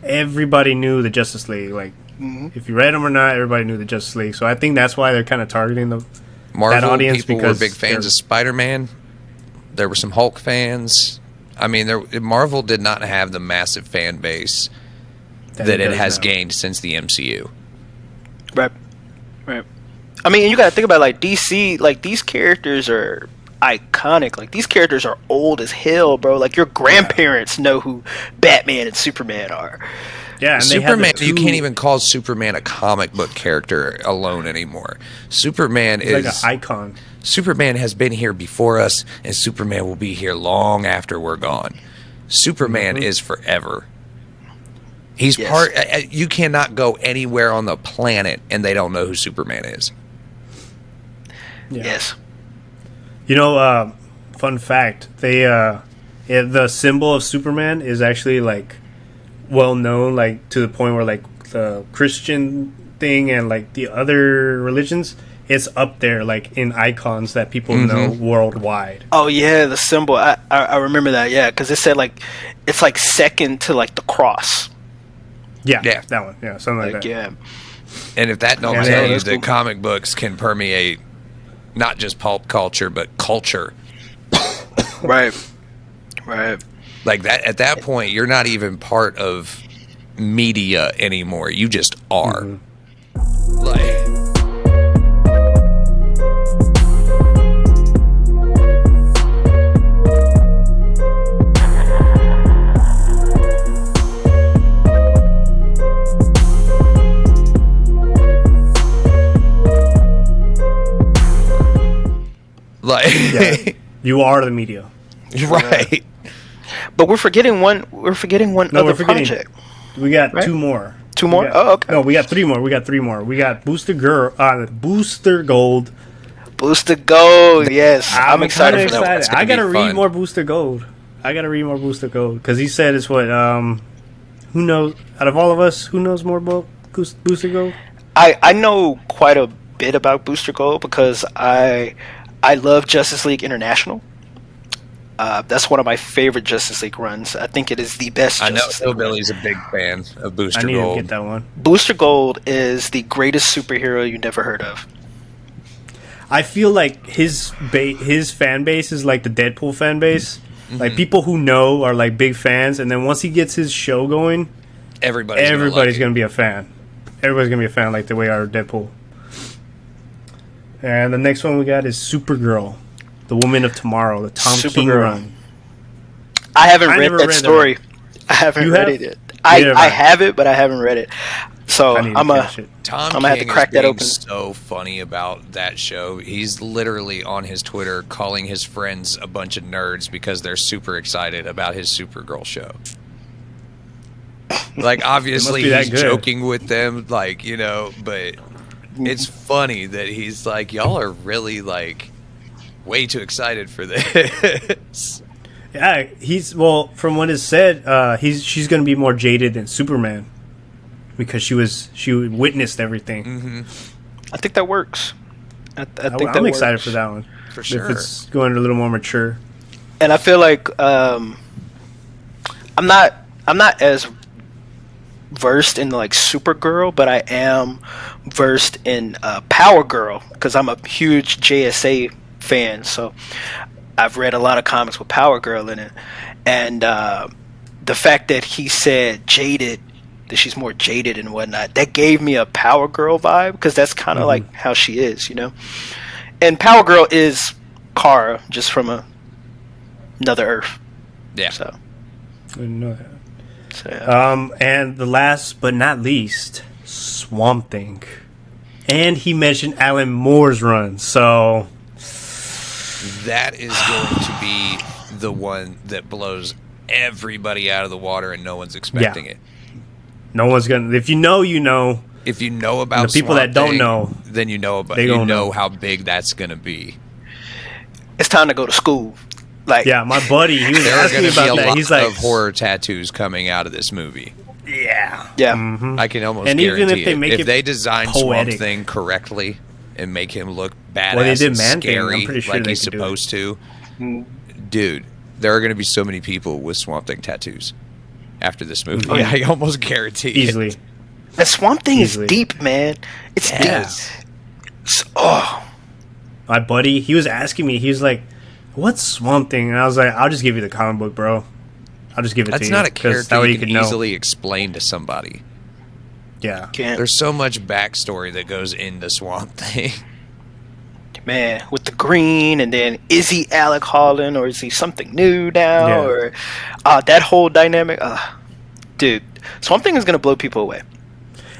everybody knew the Justice League. Like, if you read them or not, everybody knew the Justice League. So I think that's why they're kind of targeting that audience. People were big fans of Spider-Man. There were some Hulk fans. I mean, Marvel did not have the massive fan base that it has gained since the MCU. Right. I mean, you got to think about like DC. Like, these characters are iconic. Like, these characters are old as hell, bro. Like, your grandparents know who Batman and Superman are. Yeah, and Superman. You can't even call Superman a comic book character alone anymore. Superman is like an icon. Superman has been here before us, and Superman will be here long after we're gone. Superman is forever. He's part. You cannot go anywhere on the planet and they don't know who Superman is. Yeah. Yes. You know, fun fact: the symbol of Superman is actually like well known, like to the point where like the Christian thing and like the other religions, it's up there like in icons that people know worldwide. Oh yeah, the symbol. I remember that. Yeah, because it said like it's like second to like the cross. Yeah, that one. Yeah, something like that. Yeah. And if that don't tell you that comic books can permeate not just pulp culture but culture. Right. Like that, at that point, you're not even part of media anymore. You just are. Like, Yeah. You are the media. right. But we're forgetting one. We're forgetting one No, other we're forgetting. project. We got Right? two more. Two more? We got- Oh, okay. No, we got three more. We got Booster Gold. Booster Gold. Yes, I'm kinda excited for that one. It's gonna I gotta be read fun. more Booster Gold. Because he said it's what. Who knows? Out of all of us, who knows more about Booster Gold? I know quite a bit about Booster Gold because I love Justice League International. That's one of my favorite Justice League runs. I think it is the best. I know Justice League run. Hillbilly's a big fan of Booster I need Gold. to get that one. Booster Gold is the greatest superhero you never heard of. I feel like his fan base is like the Deadpool fan base. Like people who know are like big fans, and then once he gets his show going, Everybody's gonna be a fan. Everybody's gonna be a fan, like the way our Deadpool. And the next one we got is Supergirl, the Woman of Tomorrow, the Tom King Supergirl. run. I haven't I read never that read story. I haven't You read have? it yet. Neither have I I. have it, but I haven't read it. So I need to I'm a. finish it. Tom I'm gonna have to King crack is that being open. so funny about that show. He's literally on his Twitter calling his friends a bunch of nerds because they're super excited about his Supergirl show. Like, obviously, be that he's good. joking with them, like, you know, but it's funny that he's like, y'all are really, like, way too excited for this. Yeah, from what is said, she's gonna be more jaded than Superman because she witnessed everything. I think that works. I think that I'm works. excited for that one. For sure. If it's going a little more mature. And I feel like I'm not as versed in like Supergirl, but I am versed in Power Girl because I'm a huge JSA fan. So I've read a lot of comics with Power Girl in it, and the fact that he said jaded, that she's more jaded and whatnot, that gave me a Power Girl vibe because that's kind of like how she is, you know. And Power Girl is Kara, just from another Earth. Yeah. So, I didn't know that. yeah. And the last but not least, Swamp Thing. And he mentioned Alan Moore's run, so That is going to be the one that blows everybody out of the water and no one's expecting it. no one's gonna. If you know, you know. If you know about The people Swamp that don't Thing, know, then you know about they you don't know know. how big that's going to be. It's time to go to school. Like, Yeah, my buddy, he was There are asking going me to be about a that. lot He's like, of horror tattoos coming out of this movie. yeah. yeah. I can almost And even guarantee if they it. make If it they design Swamp poetic. Thing correctly and make him look badass Well, they did and Man Thing. scary I'm pretty sure like they he's could do it. supposed to, dude, there are going to be so many people with Swamp Thing tattoos after this movie. Oh, yeah. I almost guarantee it. Easily. That Swamp Thing Easily. is deep, man. It's Yes. deep. Oh, My buddy, he was asking me, he was like, what's Swamp Thing? And I was like, I'll just give you the comic book, bro. I'll just give it to That's you. not a 'cause character that way you can know. easily explain to somebody. Yeah. can't. There's so much backstory that goes into Swamp Thing. Man, with the green, and then is he Alec Holland or is he something new now? Yeah. Or that whole dynamic. Dude, Swamp Thing is gonna blow people away.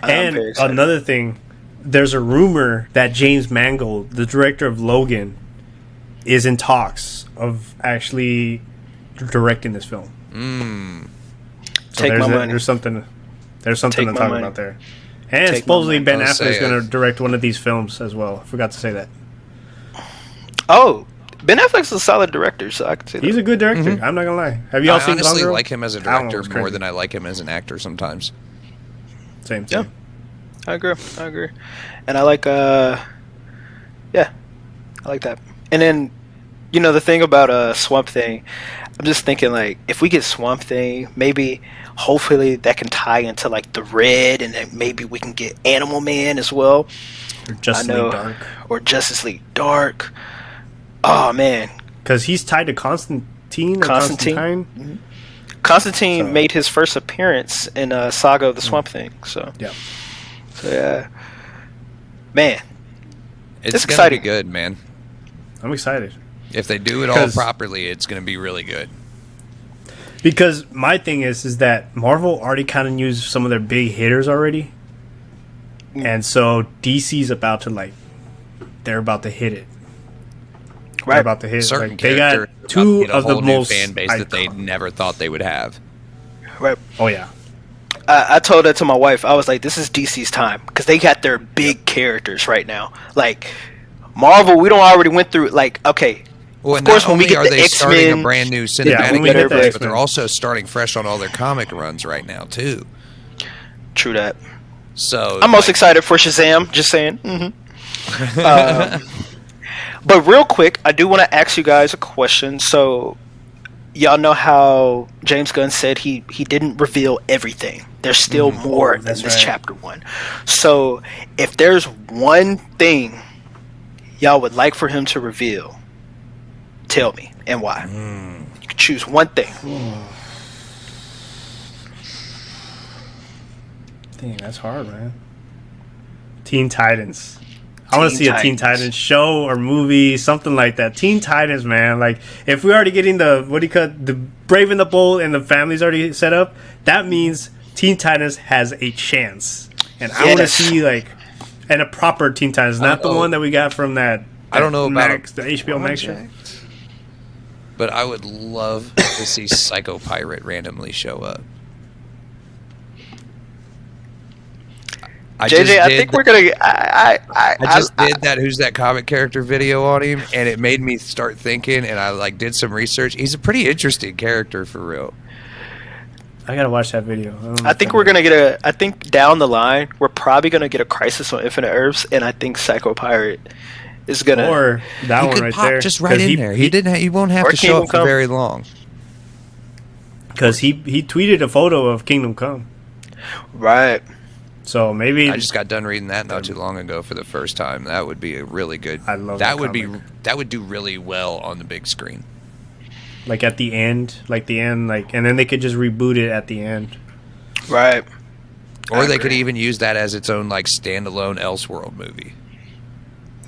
I'm And very excited. another thing, there's a rumor that James Mangold, the director of Logan, is in talks of actually directing this film. So Take my money. There's something Take to my talk money. about there. And Take my supposedly money. Ben I was Affleck is saying- going to direct one of these films as well. I forgot to say that. Oh, Ben Affleck's a solid director, so I could say He's that. a good director. I'm not gonna lie. Have y'all I seen Gone honestly Girl? like him as a That one director was more crazy. than I like him as an actor sometimes. Same. Yeah. I agree. And I like, I like that. And then, you know, the thing about Swamp Thing, I'm just thinking, like, if we get Swamp Thing, maybe, hopefully, that can tie into, like, the Red, and then maybe we can get Animal Man as well. Or Justice I know. League Dark. Or Justice League Dark. Oh, man. Because he's tied to Constantine. Or Constantine. Constantine. Constantine made his first appearance in Saga of the Swamp Thing. So yeah, man, it's gonna be good, man. I'm excited. If they do it all properly, it's gonna be really good. Because my thing is that Marvel already kind of used some of their big hitters already, and so DC's about to they're about to hit it. Right, they're about to hit certain it. They got two of the most fan base that they never thought they would have. Right. Oh yeah. I told that to my wife. I was like, "This is DC's time," because they got their big characters right now. Like Marvel, we don't already went through. Like, okay. Well, of course, when we get are the they X-Men, starting a brand new cinematic universe, but they're also starting fresh on all their comic runs right now too. True that. So I'm most excited for Shazam. Just saying. Mm-hmm. But real quick, I do want to ask you guys a question. So, y'all know how James Gunn said he didn't reveal everything. There's still more in this chapter 1. So, if there's one thing y'all would like for him to reveal, tell me and why. You can choose one thing. Dang, that's hard, man. Teen Titans. I want to see a Teen Titans show or movie, something like that. Teen Titans, man. Like, if we're already getting the Brave and the Bold and the family's already set up, that means Teen Titans has a chance. And I want to see, and a proper Teen Titans, not the one that we got from that I don't know about Max, the HBO Max show. But I would love to see Psycho Pirate randomly show up. I think we're gonna. I just did that. Who's that comic character video on him, and it made me start thinking. And I did some research. He's a pretty interesting character for real. I gotta watch that video. I think we're gonna get I think down the line we're probably gonna get a Crisis on Infinite Earths, and I think Psycho Pirate is gonna. Or that one right there, just right in there. He won't have to show up for very long. Because he tweeted a photo of Kingdom Come. Right. So maybe I just got done reading that not too long ago for the first time. That would be a really good. I love that. That would do really well on the big screen. Like at the end, and then they could just reboot it at the end. Right. Or they could even use that as its own standalone Elseworld movie.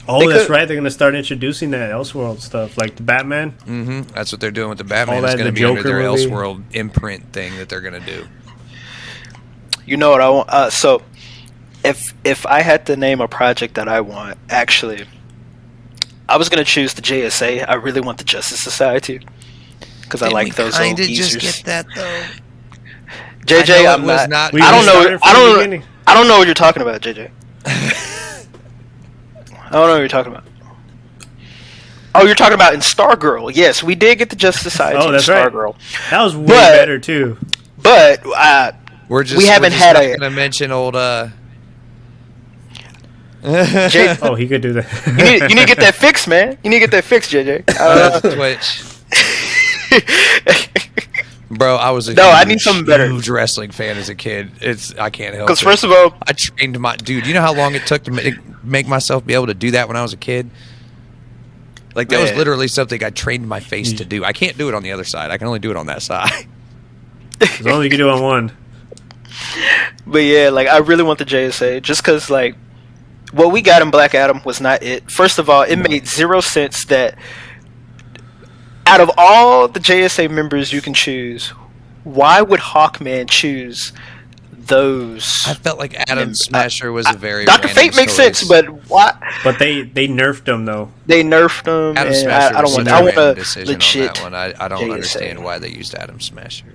Oh, that's right. They're gonna start introducing that Elseworld stuff, like the Batman. Mm-hmm. That's what they're doing with the Batman. It's going to be under their Elseworld imprint thing that they're going to do. You know what I want? So, if I had to name a project that I want, actually, I was gonna choose the JSA. I really want the Justice Society because I like those old geezers. Just get that though. JJ, I'm not. I don't know. I don't know what you're talking about, JJ. I don't know what you're talking about. Oh, you're talking about in Stargirl. Yes, we did get the Justice Society. Oh, that's in right. Stargirl. That was way better too. But we haven't had a. Gonna mention old. Oh, he could do that. You need to get that fixed, man. You need to get that fixed, JJ. Twitch. Bro, I was I need something better. Huge wrestling fan as a kid. I can't help it. Because first of all, I trained my dude. You know how long it took to make myself be able to do that when I was a kid. That was literally something I trained my face to do. I can't do it on the other side. I can only do it on that side. As long as you can do it on one. But yeah, I really want the JSA just because what we got in Black Adam was not it. First of all, it made zero sense that out of all the JSA members you can choose, why would Hawkman choose those? I felt like Adam Smasher was a very Dr. Fate makes sense, but why? But they nerfed him though. They nerfed him. Adam Smasher I don't want. I want a legit on that one. I don't understand why they used Adam Smasher.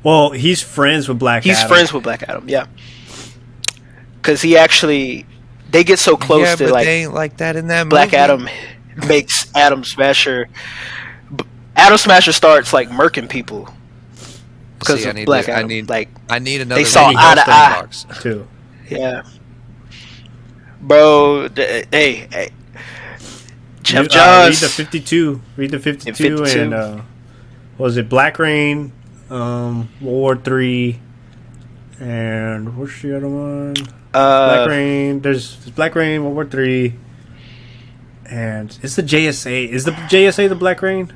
Well, he's friends with Black Adam. He's friends with Black Adam, yeah. Because he actually, they get so close to they ain't like that in that Black movie. Adam makes Adam Smasher. Adam Smasher starts murking people because of Black Adam. I need another. They saw eye to eye too. Yeah, bro. Hey, Jeff Read Johns. the 52. Read the 52 and what was it? Black Rain, World War 3, and what's the other one? Black Rain. There's Black Rain, World War 3, and it's the JSA. Is the JSA the Black Rain?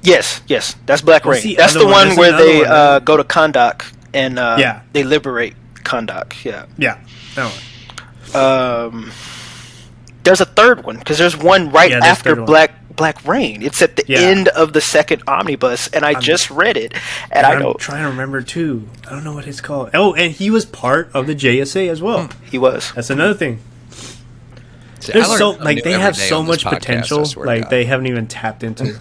Yes, that's Black What's Rain. the That's other the one? one There's where another they one. go to Kahndaq and Yeah. they liberate Kahndaq. Yeah. Yeah, that one. There's a third one because there's one right Yeah, there's a after third one. Black Rain. It's at the Yeah. end of the second omnibus, and I just read it, and I I'm don't. trying to remember too. I don't know what it's called. Oh, and he was part of the JSA as well. He was. That's another thing. See, There's I learn so something like new they every have day so on this much podcast, potential. I swear to Like God. they haven't even tapped into.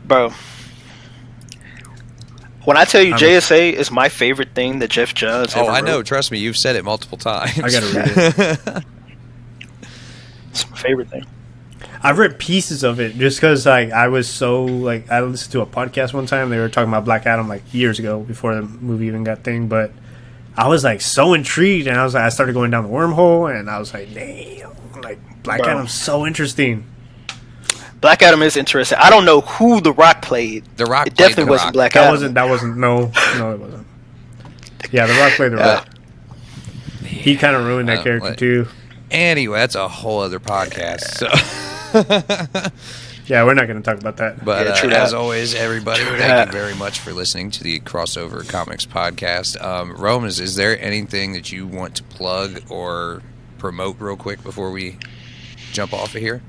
Bro. When I tell you JSA is my favorite thing that Jeff Johns ever I know. wrote, Trust me, you've said it multiple times. I gotta read it. it's my favorite thing. I've read pieces of it just because like I was so like I listened to a podcast one time. They were talking about Black Adam like years ago before the movie even got thing, but I was like so intrigued, and I started going down the wormhole, and I was like, damn, like Black Bro. Adam's so interesting. Black Adam is interesting. I don't know who The Rock played. The Rock It played definitely The wasn't Rock. Black That Adam. wasn't no, it wasn't. Yeah, The Rock played The Rock. He kind of ruined that character too. Anyway, that's a whole other podcast. So. Yeah, we're not going to talk about that. But Yeah, true as that. always, everybody, True thank that. you very much for listening to the Crossover Comics podcast. Rome, is there anything that you want to plug or promote real quick before we jump off of here?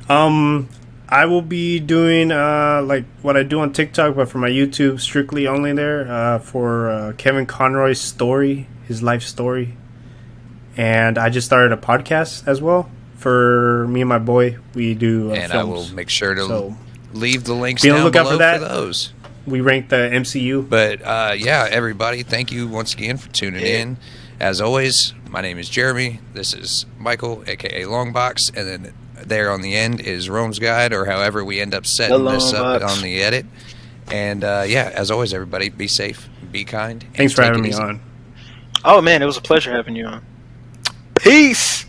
I will be doing like what I do on TikTok, but for my YouTube, strictly only there for Kevin Conroy's story, his life story. And I just started a podcast as well for me and my boy. We do And films. I will make sure to So leave the links be on the down lookout below for that. those. we rank the MCU. But yeah, everybody, thank you once again for tuning in. As always, my name is Jeremy. This is Michael, aka Longbox, and then there on the end is Rome's Guide, or however we end up setting this up on the edit. And yeah, as always, everybody, be safe, be kind. And Thanks for take having it me easy. on. Oh man, it was a pleasure having you on. Peace.